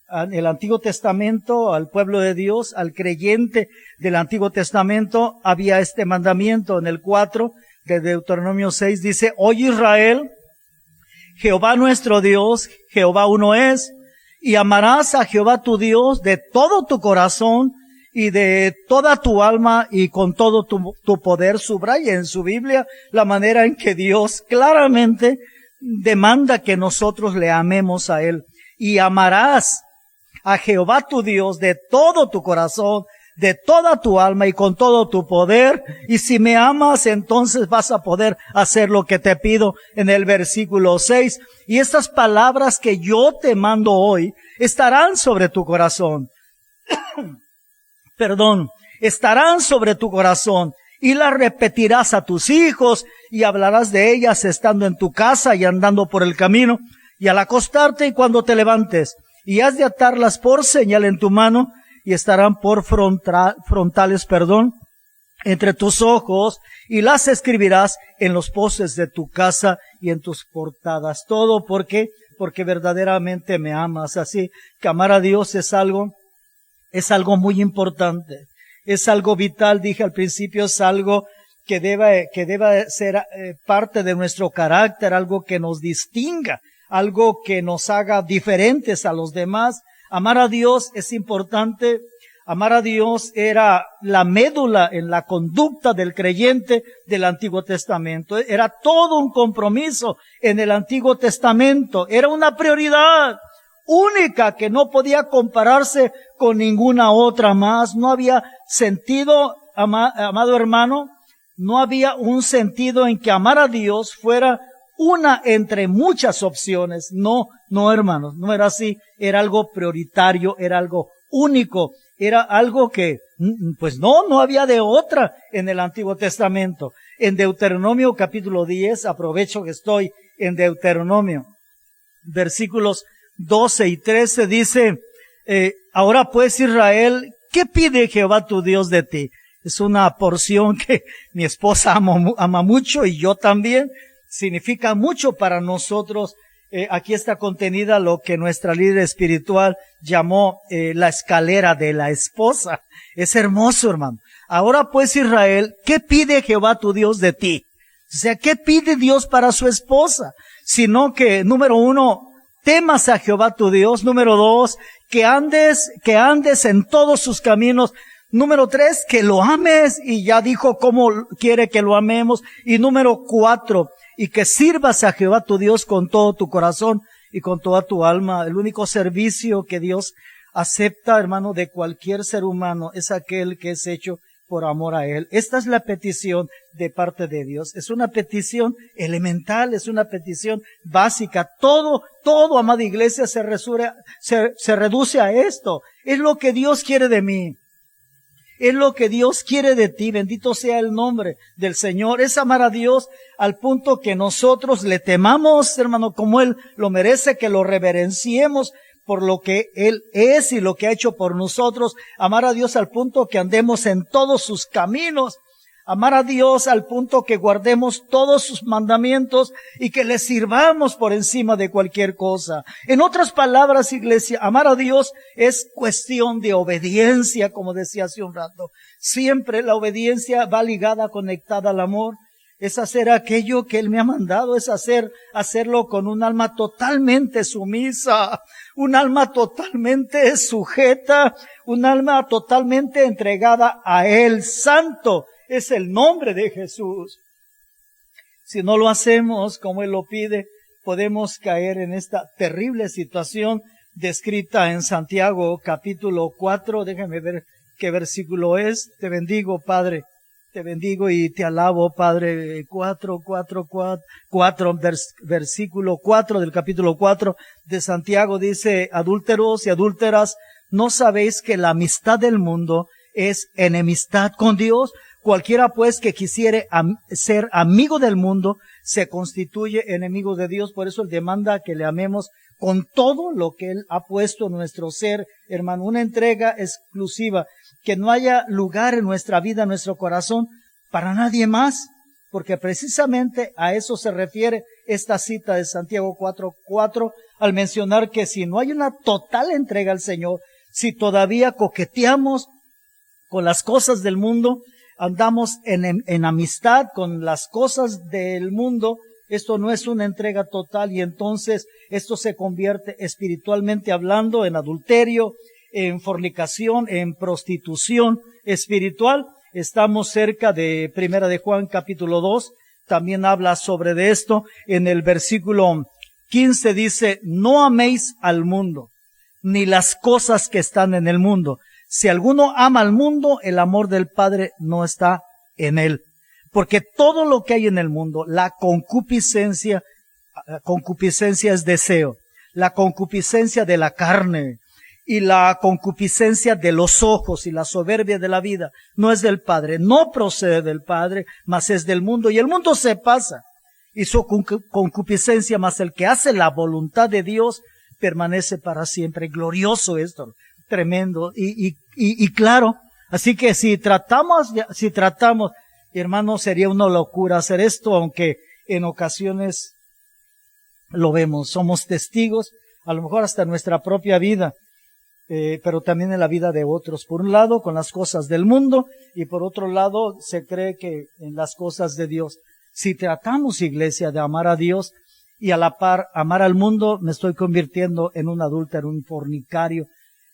En el Antiguo Testamento, al pueblo de Dios, al creyente del Antiguo Testamento, había este mandamiento. En el 4 de Deuteronomio 6 dice: Oye Israel, Jehová nuestro Dios, Jehová uno es, y amarás a Jehová tu Dios de todo tu corazón y de toda tu alma y con todo tu poder. Subraya en su Biblia la manera en que Dios claramente demanda que nosotros le amemos a Él. Y amarás a Jehová tu Dios de todo tu corazón, de toda tu alma y con todo tu poder. Y si me amas, entonces vas a poder hacer lo que te pido en el versículo 6. Y estas palabras que yo te mando hoy estarán sobre tu corazón. Estarán sobre tu corazón. Y las repetirás a tus hijos y hablarás de ellas estando en tu casa y andando por el camino y al acostarte y cuando te levantes. Y has de atarlas por señal en tu mano y estarán por frontales, entre tus ojos, y las escribirás en los postes de tu casa y en tus portadas. Todo porque verdaderamente me amas. Así que amar a Dios es algo muy importante. Es algo vital, dije al principio, es algo que deba ser parte de nuestro carácter, algo que nos distinga, algo que nos haga diferentes a los demás. Amar a Dios es importante. Amar a Dios era la médula en la conducta del creyente del Antiguo Testamento. Era todo un compromiso en el Antiguo Testamento. Era una prioridad única que no podía compararse con ninguna otra más. No había sentido, amado hermano, no había un sentido en que amar a Dios fuera una entre muchas opciones. No, hermanos, no era así. Era algo prioritario, era algo único, era algo que Pues no había de otra en el Antiguo Testamento. En Deuteronomio capítulo 10, aprovecho que estoy en Deuteronomio, versículos 12 y 13 dice, ahora pues Israel, ¿qué pide Jehová tu Dios de ti? Es una porción que mi esposa ama mucho y yo también. Significa mucho para nosotros. Aquí está contenida lo que nuestra líder espiritual llamó la escalera de la esposa. Es hermoso, hermano. Ahora pues Israel, ¿qué pide Jehová tu Dios de ti? O sea, ¿qué pide Dios para su esposa? Sino que, número 1, temas a Jehová tu Dios. Número 2, que andes en todos sus caminos. Número 3, que lo ames, y ya dijo cómo quiere que lo amemos. Y número 4, y que sirvas a Jehová tu Dios con todo tu corazón y con toda tu alma. El único servicio que Dios acepta, hermano, de cualquier ser humano es aquel que es hecho por amor a Él. Esta es la petición de parte de Dios. Es una petición elemental, es una petición básica. Todo, amada iglesia, se reduce a esto. Es lo que Dios quiere de mí. Es lo que Dios quiere de ti. Bendito sea el nombre del Señor. Es amar a Dios al punto que nosotros le temamos, hermano, como Él lo merece, que lo reverenciemos por lo que Él es y lo que ha hecho por nosotros. Amar a Dios al punto que andemos en todos sus caminos. Amar a Dios al punto que guardemos todos sus mandamientos y que le sirvamos por encima de cualquier cosa. En otras palabras, iglesia, amar a Dios es cuestión de obediencia, como decía hace un rato. Siempre la obediencia va ligada, conectada al amor. Es hacer aquello que Él me ha mandado, es hacerlo con un alma totalmente sumisa, un alma totalmente sujeta, un alma totalmente entregada a Él. Santo es el nombre de Jesús. Si no lo hacemos como Él lo pide, podemos caer en esta terrible situación descrita en Santiago capítulo 4. Déjame ver qué versículo es. Te bendigo, Padre. Te bendigo y te alabo, Padre. Versículo 4 del capítulo 4 de Santiago dice, adúlteros y adúlteras, ¿no sabéis que la amistad del mundo es enemistad con Dios? Cualquiera pues que quisiere ser amigo del mundo se constituye enemigo de Dios. Por eso Él demanda que le amemos con todo lo que Él ha puesto en nuestro ser, hermano. Una entrega exclusiva, que no haya lugar en nuestra vida, en nuestro corazón, para nadie más, porque precisamente a eso se refiere esta cita de Santiago 4:4, al mencionar que si no hay una total entrega al Señor, si todavía coqueteamos con las cosas del mundo, andamos en amistad con las cosas del mundo, esto no es una entrega total y entonces esto se convierte espiritualmente hablando en adulterio, en fornicación, en prostitución espiritual. Estamos cerca de Primera de Juan capítulo 2, también habla sobre de esto. En el versículo 15 dice, no améis al mundo, ni las cosas que están en el mundo. Si alguno ama al mundo, el amor del Padre no está en él. Porque todo lo que hay en el mundo, la concupiscencia es deseo, la concupiscencia de la carne y la concupiscencia de los ojos y la soberbia de la vida, no es del Padre, no procede del Padre, mas es del mundo. Y el mundo se pasa y su concupiscencia, mas el que hace la voluntad de Dios permanece para siempre. Glorioso esto. Tremendo y claro, así que si tratamos, hermano, sería una locura hacer esto, aunque en ocasiones lo vemos, somos testigos, a lo mejor hasta en nuestra propia vida, pero también en la vida de otros. Por un lado, con las cosas del mundo, y por otro lado, se cree que en las cosas de Dios. Si tratamos, iglesia, de amar a Dios y a la par amar al mundo, me estoy convirtiendo en un adúltero, un fornicario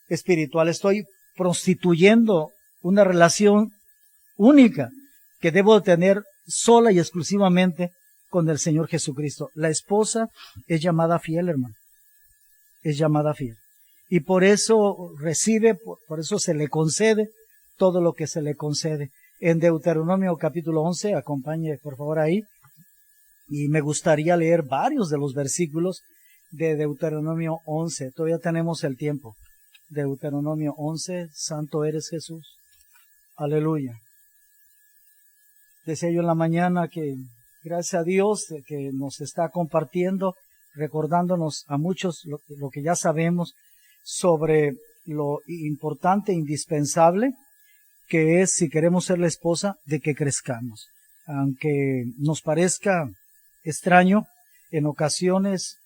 espiritual. Estoy prostituyendo una relación única que debo tener sola y exclusivamente con el Señor Jesucristo. La esposa es llamada fiel, hermano. Es llamada fiel. Y por eso recibe, por eso se le concede todo lo que se le concede. En Deuteronomio capítulo 11, acompañe por favor ahí. Y me gustaría leer varios de los versículos de Deuteronomio 11. Todavía tenemos el tiempo. Deuteronomio 11, santo eres Jesús. Aleluya. Decía yo en la mañana que gracias a Dios de que nos está compartiendo, recordándonos a muchos lo que ya sabemos sobre lo importante, indispensable, que es, si queremos ser la esposa, de que crezcamos. Aunque nos parezca extraño, en ocasiones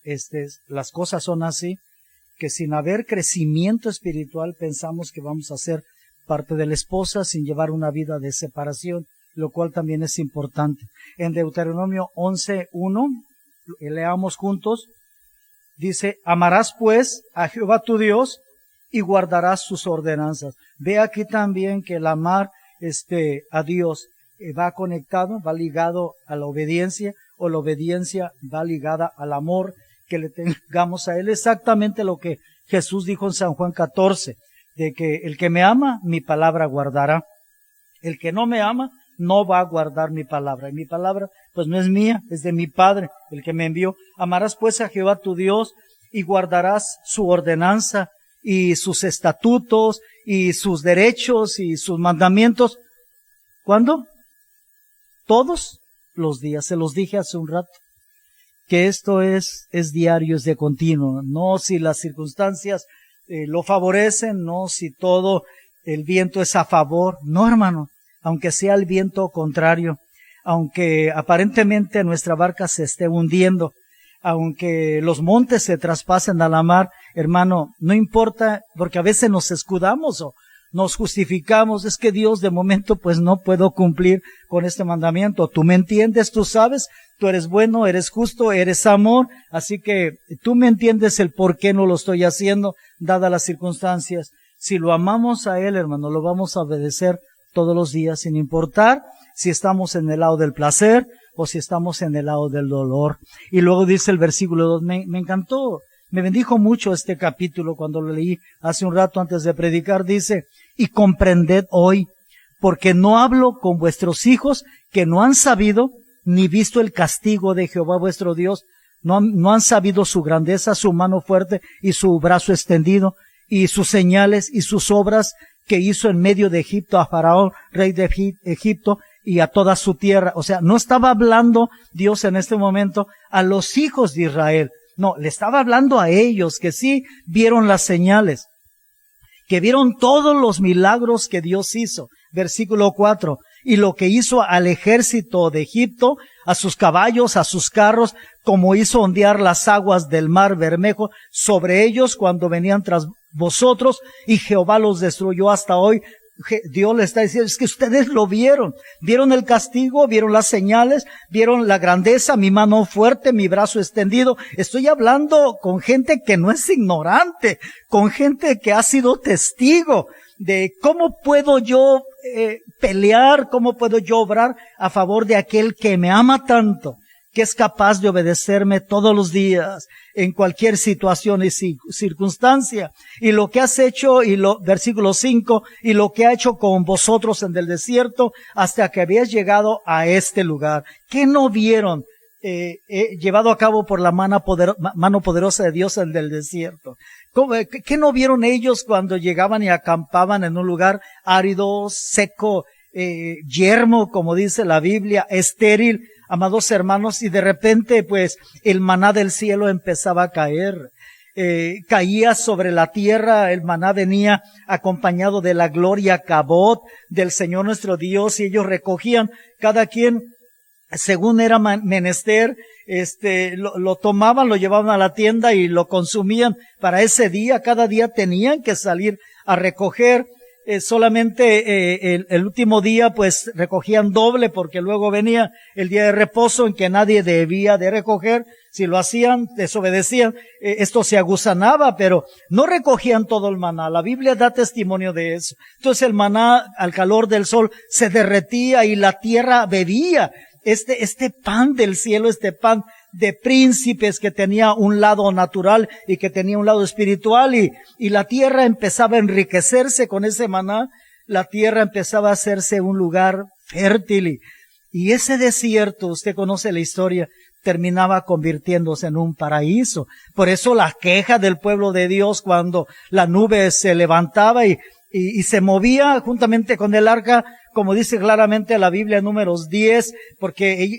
las cosas son así, que sin haber crecimiento espiritual pensamos que vamos a ser parte de la esposa sin llevar una vida de separación, lo cual también es importante. En Deuteronomio 11:1, leamos juntos, dice, amarás pues a Jehová tu Dios y guardarás sus ordenanzas. Ve aquí también que el amar a Dios va conectado, va ligado a la obediencia, o la obediencia va ligada al amor que le tengamos a Él. Exactamente lo que Jesús dijo en San Juan 14, de que el que me ama, mi palabra guardará. El que no me ama, no va a guardar mi palabra. Y mi palabra, pues no es mía, es de mi Padre, el que me envió. Amarás pues a Jehová tu Dios y guardarás su ordenanza y sus estatutos y sus derechos y sus mandamientos. ¿Cuándo? Todos los días. Se los dije hace un rato, que esto es diario, es de continuo. No si las circunstancias lo favorecen, no si todo el viento es a favor. No, hermano, aunque sea el viento contrario, aunque aparentemente nuestra barca se esté hundiendo, aunque los montes se traspasen a la mar, hermano, no importa, porque a veces nos escudamos o nos justificamos, es que Dios de momento pues no puedo cumplir con este mandamiento. Tú me entiendes, tú sabes, tú eres bueno, eres justo, eres amor, así que tú me entiendes el por qué no lo estoy haciendo, dadas las circunstancias. Si lo amamos a Él, hermano, lo vamos a obedecer todos los días, sin importar si estamos en el lado del placer o si estamos en el lado del dolor. Y luego dice el versículo 2, me encantó, me bendijo mucho este capítulo cuando lo leí hace un rato antes de predicar. Dice, y comprended hoy, porque no hablo con vuestros hijos que no han sabido ni visto el castigo de Jehová vuestro Dios, no han sabido su grandeza, su mano fuerte y su brazo extendido, y sus señales y sus obras que hizo en medio de Egipto a Faraón, rey de Egipto, y a toda su tierra. O sea, no estaba hablando Dios en este momento a los hijos de Israel. No, le estaba hablando a ellos que sí vieron las señales, que vieron todos los milagros que Dios hizo. Versículo 4, y lo que hizo al ejército de Egipto, a sus caballos, a sus carros, como hizo ondear las aguas del mar Bermejo sobre ellos cuando venían tras vosotros, y Jehová los destruyó hasta hoy. Dios le está diciendo, es que ustedes lo vieron el castigo, vieron las señales, vieron la grandeza, mi mano fuerte, mi brazo extendido. Estoy hablando con gente que no es ignorante, con gente que ha sido testigo de cómo puedo yo pelear, cómo puedo yo obrar a favor de aquel que me ama tanto, que es capaz de obedecerme todos los días, en cualquier situación y circunstancia. Y lo que has hecho, versículo 5, y lo que ha hecho con vosotros en el desierto, hasta que habéis llegado a este lugar. ¿Qué no vieron llevado a cabo por la mano poderosa de Dios en el desierto? ¿Qué no vieron ellos cuando llegaban y acampaban en un lugar árido, seco, yermo, como dice la Biblia, estéril, amados hermanos, y de repente pues el maná del cielo empezaba a caer, caía sobre la tierra, el maná venía acompañado de la gloria cabot del Señor nuestro Dios, y ellos recogían cada quien según era menester, lo tomaban, lo llevaban a la tienda y lo consumían para ese día. Cada día tenían que salir a recoger. Solamente el último día pues recogían doble, porque luego venía el día de reposo en que nadie debía de recoger. Si lo hacían, desobedecían, esto se aguzanaba, pero no recogían todo el maná. La Biblia da testimonio de eso. Entonces el maná al calor del sol se derretía y la tierra bebía este pan del cielo, este pan de príncipes que tenía un lado natural y que tenía un lado espiritual, y la tierra empezaba a enriquecerse con ese maná. La tierra empezaba a hacerse un lugar fértil, y ese desierto, usted conoce la historia, terminaba convirtiéndose en un paraíso. Por eso la queja del pueblo de Dios cuando la nube se levantaba y y se movía juntamente con el arca, como dice claramente la Biblia, Números 10, porque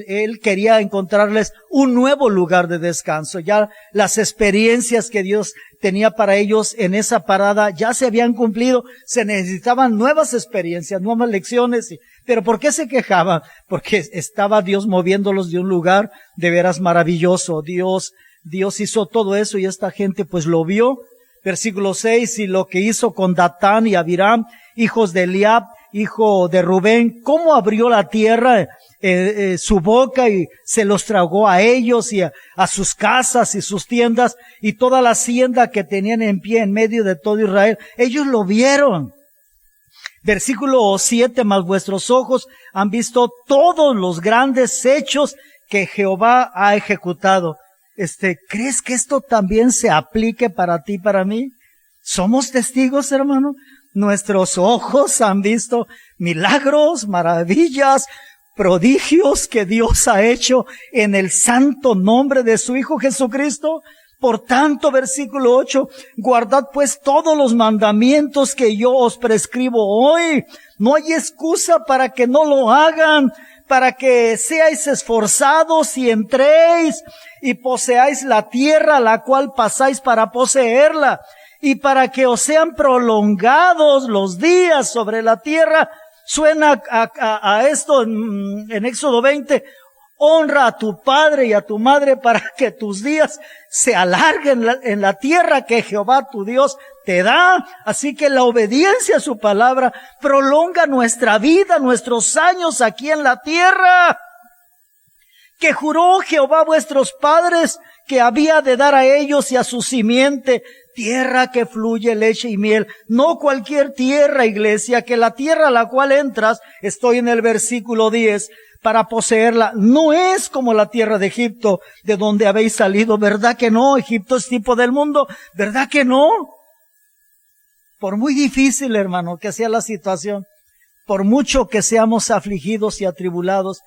él quería encontrarles un nuevo lugar de descanso. Ya las experiencias que Dios tenía para ellos en esa parada ya se habían cumplido, se necesitaban nuevas experiencias, nuevas lecciones. Pero ¿por qué se quejaban? Porque estaba Dios moviéndolos de un lugar de veras maravilloso. Dios hizo todo eso y esta gente pues lo vio. Versículo 6, y lo que hizo con Datán y Abiram, hijos de Eliab, hijo de Rubén, cómo abrió la tierra su boca y se los tragó a ellos y a sus casas y sus tiendas y toda la hacienda que tenían en pie en medio de todo Israel. Ellos lo vieron. Versículo 7, mas vuestros ojos han visto todos los grandes hechos que Jehová ha ejecutado. ¿Crees que esto también se aplique para ti, para mí? ¿Somos testigos, hermano? Nuestros ojos han visto milagros, maravillas, prodigios que Dios ha hecho en el santo nombre de su Hijo Jesucristo. Por tanto, versículo 8, guardad pues todos los mandamientos que yo os prescribo hoy. No hay excusa para que no lo hagan, para que seáis esforzados y entréis y poseáis la tierra la cual pasáis para poseerla, y para que os sean prolongados los días sobre la tierra. Suena a esto en Éxodo 20, honra a tu padre y a tu madre para que tus días se alarguen en la tierra que Jehová tu Dios te da. Así que la obediencia a su palabra prolonga nuestra vida, nuestros años aquí en la tierra, que juró Jehová a vuestros padres que había de dar a ellos y a su simiente tierra que fluye leche y miel. No cualquier tierra, iglesia, que la tierra a la cual entras, estoy en el versículo 10, para poseerla, no es como la tierra de Egipto, de donde habéis salido. ¿Verdad que no? Egipto es tipo del mundo. ¿Verdad que no? Por muy difícil, hermano, que sea la situación, por mucho que seamos afligidos y atribulados,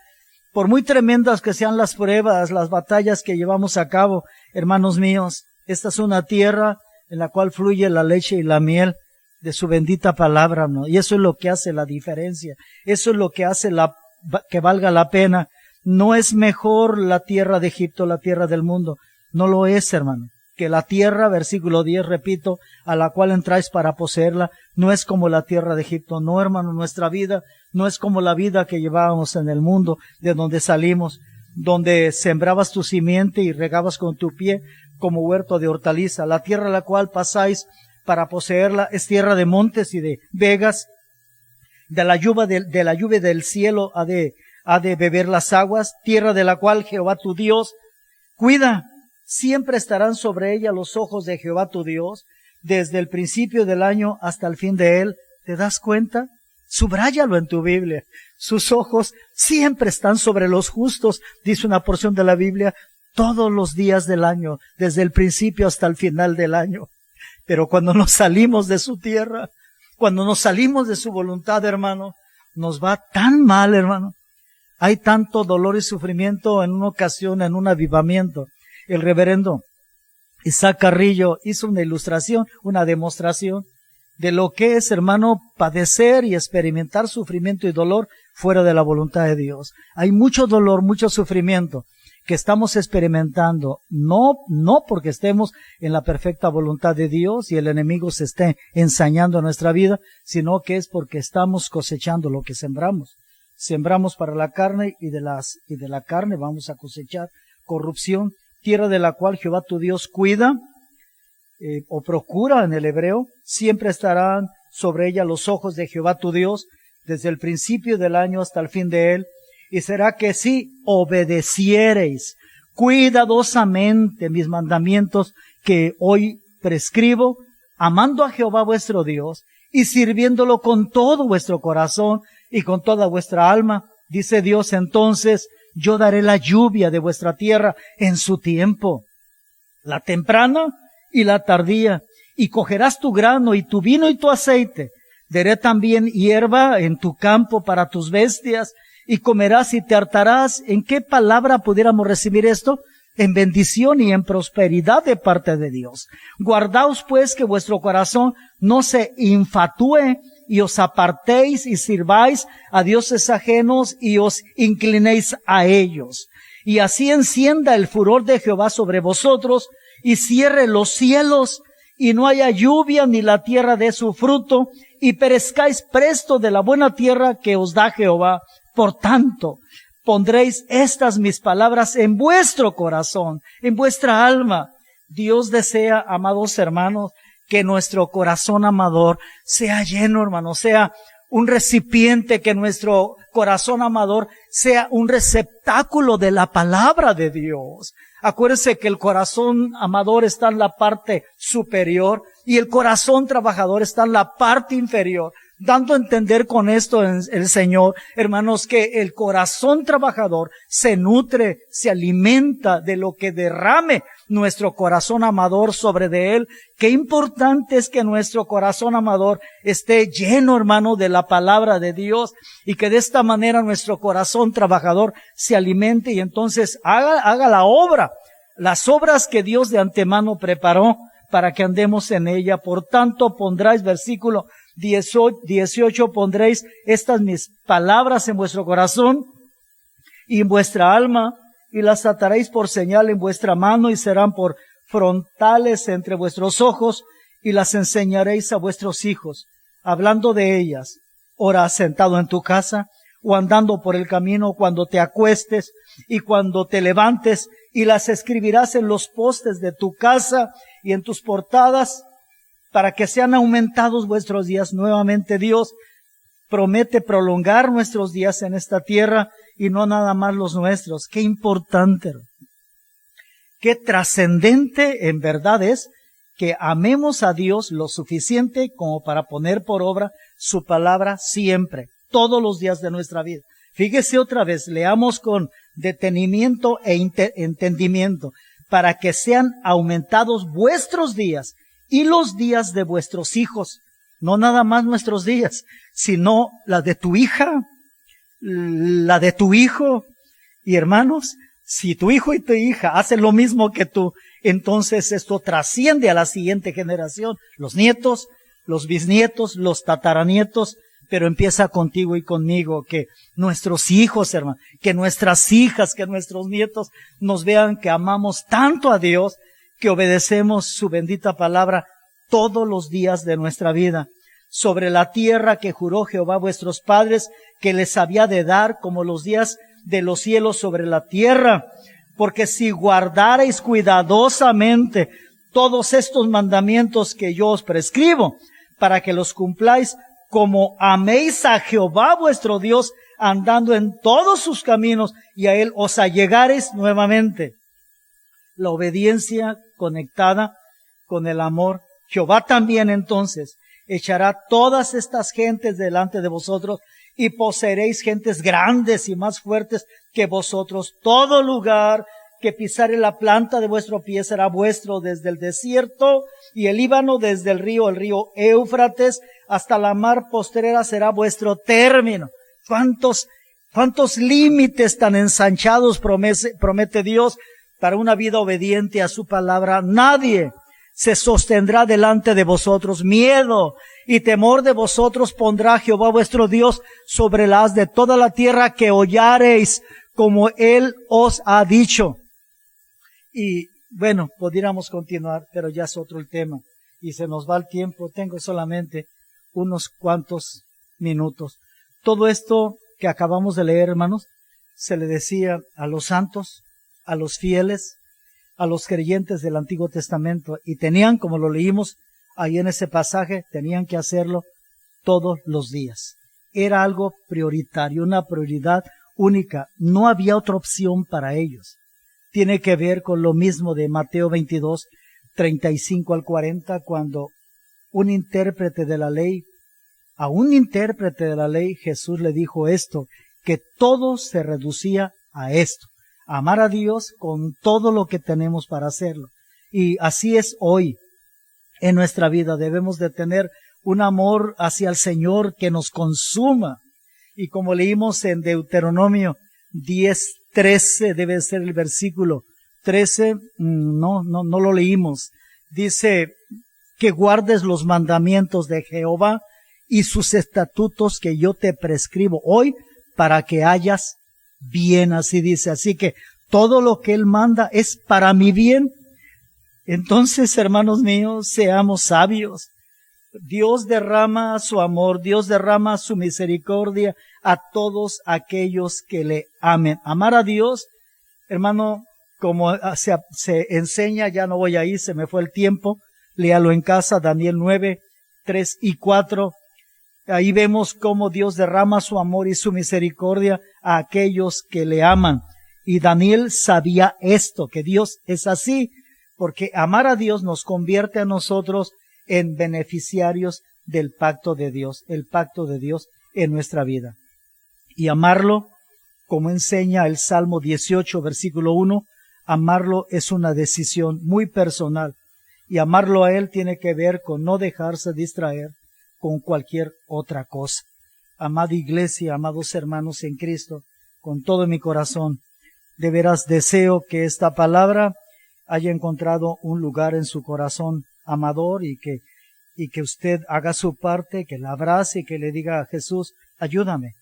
por muy tremendas que sean las pruebas, las batallas que llevamos a cabo, hermanos míos, esta es una tierra en la cual fluye la leche y la miel de su bendita palabra, ¿no? Y eso es lo que hace la diferencia. Eso es lo que hace que valga la pena. No es mejor la tierra de Egipto, la tierra del mundo. No lo es, hermano. Que la tierra, versículo 10, repito, a la cual entráis para poseerla, no es como la tierra de Egipto. No, hermano, nuestra vida no es como la vida que llevábamos en el mundo, de donde salimos, donde sembrabas tu simiente y regabas con tu pie como huerto de hortaliza. La tierra a la cual pasáis para poseerla es tierra de montes y de vegas. De la lluvia del cielo ha de beber las aguas, tierra de la cual Jehová tu Dios cuida. Siempre estarán sobre ella los ojos de Jehová tu Dios, desde el principio del año hasta el fin de él. ¿Te das cuenta? Subráyalo en tu Biblia. Sus ojos siempre están sobre los justos, dice una porción de la Biblia, todos los días del año, desde el principio hasta el final del año. Pero cuando nos salimos de su tierra, cuando nos salimos de su voluntad, hermano, nos va tan mal, hermano. Hay tanto dolor y sufrimiento. En una ocasión, en un avivamiento, el reverendo Isaac Carrillo hizo una ilustración, una demostración de lo que es, hermano, padecer y experimentar sufrimiento y dolor fuera de la voluntad de Dios. Hay mucho dolor, mucho sufrimiento que estamos experimentando, no porque estemos en la perfecta voluntad de Dios y el enemigo se esté ensañando en nuestra vida, sino que es porque estamos cosechando lo que sembramos. Sembramos para la carne y de la carne vamos a cosechar corrupción. Tierra de la cual Jehová tu Dios cuida, o procura en el hebreo, siempre estarán sobre ella los ojos de Jehová tu Dios, desde el principio del año hasta el fin de él. Y será que si obedeciereis cuidadosamente mis mandamientos que hoy prescribo, amando a Jehová vuestro Dios y sirviéndolo con todo vuestro corazón y con toda vuestra alma, dice Dios, entonces yo daré la lluvia de vuestra tierra en su tiempo, la temprana y la tardía, y cogerás tu grano y tu vino y tu aceite. Daré también hierba en tu campo para tus bestias, y comerás y te hartarás. ¿En qué palabra pudiéramos recibir esto? en bendición y en prosperidad de parte de Dios. Guardaos pues que vuestro corazón no se infatúe y os apartéis y sirváis a dioses ajenos y os inclinéis a ellos. Y así encienda el furor de Jehová sobre vosotros y cierre los cielos y no haya lluvia ni la tierra dé su fruto y perezcáis presto de la buena tierra que os da Jehová. Por tanto, pondréis estas mis palabras en vuestro corazón, en vuestra alma. Dios desea, amados hermanos, que nuestro corazón amador sea lleno, hermanos, sea un recipiente, que nuestro corazón amador sea un receptáculo de la palabra de Dios. Acuérdense que el corazón amador está en la parte superior y el corazón trabajador está en la parte inferior. Dando a entender con esto el Señor, hermanos, que el corazón trabajador se nutre, se alimenta de lo que derrame nuestro corazón amador sobre de él. Qué importante es que nuestro corazón amador esté lleno, hermano, de la palabra de Dios y que de esta manera nuestro corazón trabajador se alimente y entonces haga la obra, las obras que Dios de antemano preparó para que andemos en ella. Por tanto, pondráis, versículo 18, pondréis estas mis palabras en vuestro corazón y en vuestra alma, y las ataréis por señal en vuestra mano y serán por frontales entre vuestros ojos, y las enseñaréis a vuestros hijos, hablando de ellas, ora sentado en tu casa, o andando por el camino, cuando te acuestes y cuando te levantes, y las escribirás en los postes de tu casa y en tus portadas, para que sean aumentados vuestros días. Nuevamente Dios promete prolongar nuestros días en esta tierra y no nada más los nuestros. Qué importante, qué trascendente en verdad es que amemos a Dios lo suficiente como para poner por obra su palabra siempre, todos los días de nuestra vida. Fíjese otra vez, leamos con detenimiento e entendimiento, para que sean aumentados vuestros días y los días de vuestros hijos, no nada más nuestros días, sino la de tu hija, la de tu hijo. Y hermanos, si tu hijo y tu hija hacen lo mismo que tú, entonces esto trasciende a la siguiente generación, los nietos, los bisnietos, los tataranietos, pero empieza contigo y conmigo, que nuestros hijos, hermano, que nuestras hijas, que nuestros nietos nos vean que amamos tanto a Dios, que obedecemos su bendita palabra todos los días de nuestra vida. Sobre la tierra que juró Jehová vuestros padres, que les había de dar como los días de los cielos sobre la tierra. Porque si guardareis cuidadosamente todos estos mandamientos que yo os prescribo, para que los cumpláis, como améis a Jehová vuestro Dios, andando en todos sus caminos, y a él os allegareis nuevamente. La obediencia conectada con el amor. Jehová también entonces echará todas estas gentes delante de vosotros y poseeréis gentes grandes y más fuertes que vosotros. Todo lugar que pisare la planta de vuestro pie será vuestro, desde el desierto y el Líbano, desde el río Éufrates, hasta la mar postrera será vuestro término. ¿Cuántos límites tan ensanchados promete Dios para una vida obediente a su palabra? Nadie se sostendrá delante de vosotros. Miedo y temor de vosotros pondrá Jehová vuestro Dios sobre la haz de toda la tierra que hollareis, como él os ha dicho. Y bueno, pudiéramos continuar, pero ya es otro el tema y se nos va el tiempo. Tengo solamente unos cuantos minutos. Todo esto que acabamos de leer, hermanos, se le decía a los santos, a los fieles, a los creyentes del Antiguo Testamento, y tenían, como lo leímos ahí en ese pasaje, tenían que hacerlo todos los días. Era algo prioritario, una prioridad única. No había otra opción para ellos. Tiene que ver con lo mismo de Mateo 22, 35 al 40, cuando un intérprete de la ley, a un intérprete de la ley, Jesús le dijo esto, que todo se reducía a esto: amar a Dios con todo lo que tenemos para hacerlo. Y así es hoy en nuestra vida. Debemos de tener un amor hacia el Señor que nos consuma. Y como leímos en Deuteronomio 10:13, debe ser el versículo 13, no lo leímos. Dice que guardes los mandamientos de Jehová y sus estatutos que yo te prescribo hoy para que hayas bien, así dice. Así que todo lo que Él manda es para mi bien. Entonces, hermanos míos, seamos sabios. Dios derrama su amor, Dios derrama su misericordia a todos aquellos que le amen. Amar a Dios, hermano, como se enseña, ya no voy ahí, se me fue el tiempo, léalo en casa, Daniel 9, 3 y 4. Ahí vemos cómo Dios derrama su amor y su misericordia a aquellos que le aman. Y Daniel sabía esto, que Dios es así, porque amar a Dios nos convierte a nosotros en beneficiarios del pacto de Dios, el pacto de Dios en nuestra vida. Y amarlo, como enseña el Salmo 18, versículo 1, amarlo es una decisión muy personal. Y amarlo a Él tiene que ver con no dejarse distraer con cualquier otra cosa. Amada iglesia, amados hermanos en Cristo, con todo mi corazón, de veras deseo que esta palabra haya encontrado un lugar en su corazón amador y que usted haga su parte, que la abrace y que le diga a Jesús, ayúdame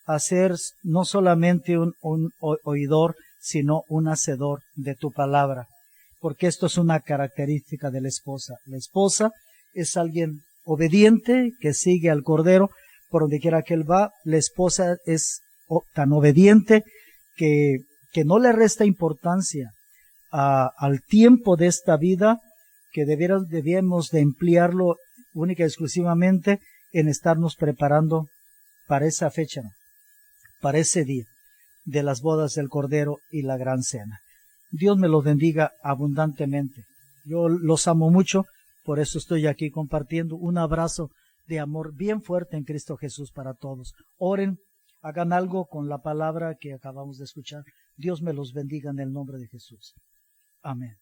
a ser no solamente un oidor, sino un hacedor de tu palabra, porque esto es una característica de la esposa. La esposa es alguien obediente que sigue al Cordero por donde quiera que él va. La esposa es tan obediente que no le resta importancia al tiempo de esta vida, que debíamos de emplearlo única y exclusivamente en estarnos preparando para esa fecha, para ese día de las bodas del Cordero y la gran cena. Dios me los bendiga abundantemente. Yo los amo mucho, por eso estoy aquí compartiendo un abrazo de amor bien fuerte en Cristo Jesús para todos. Oren, hagan algo con la palabra que acabamos de escuchar. Dios me los bendiga en el nombre de Jesús. Amén.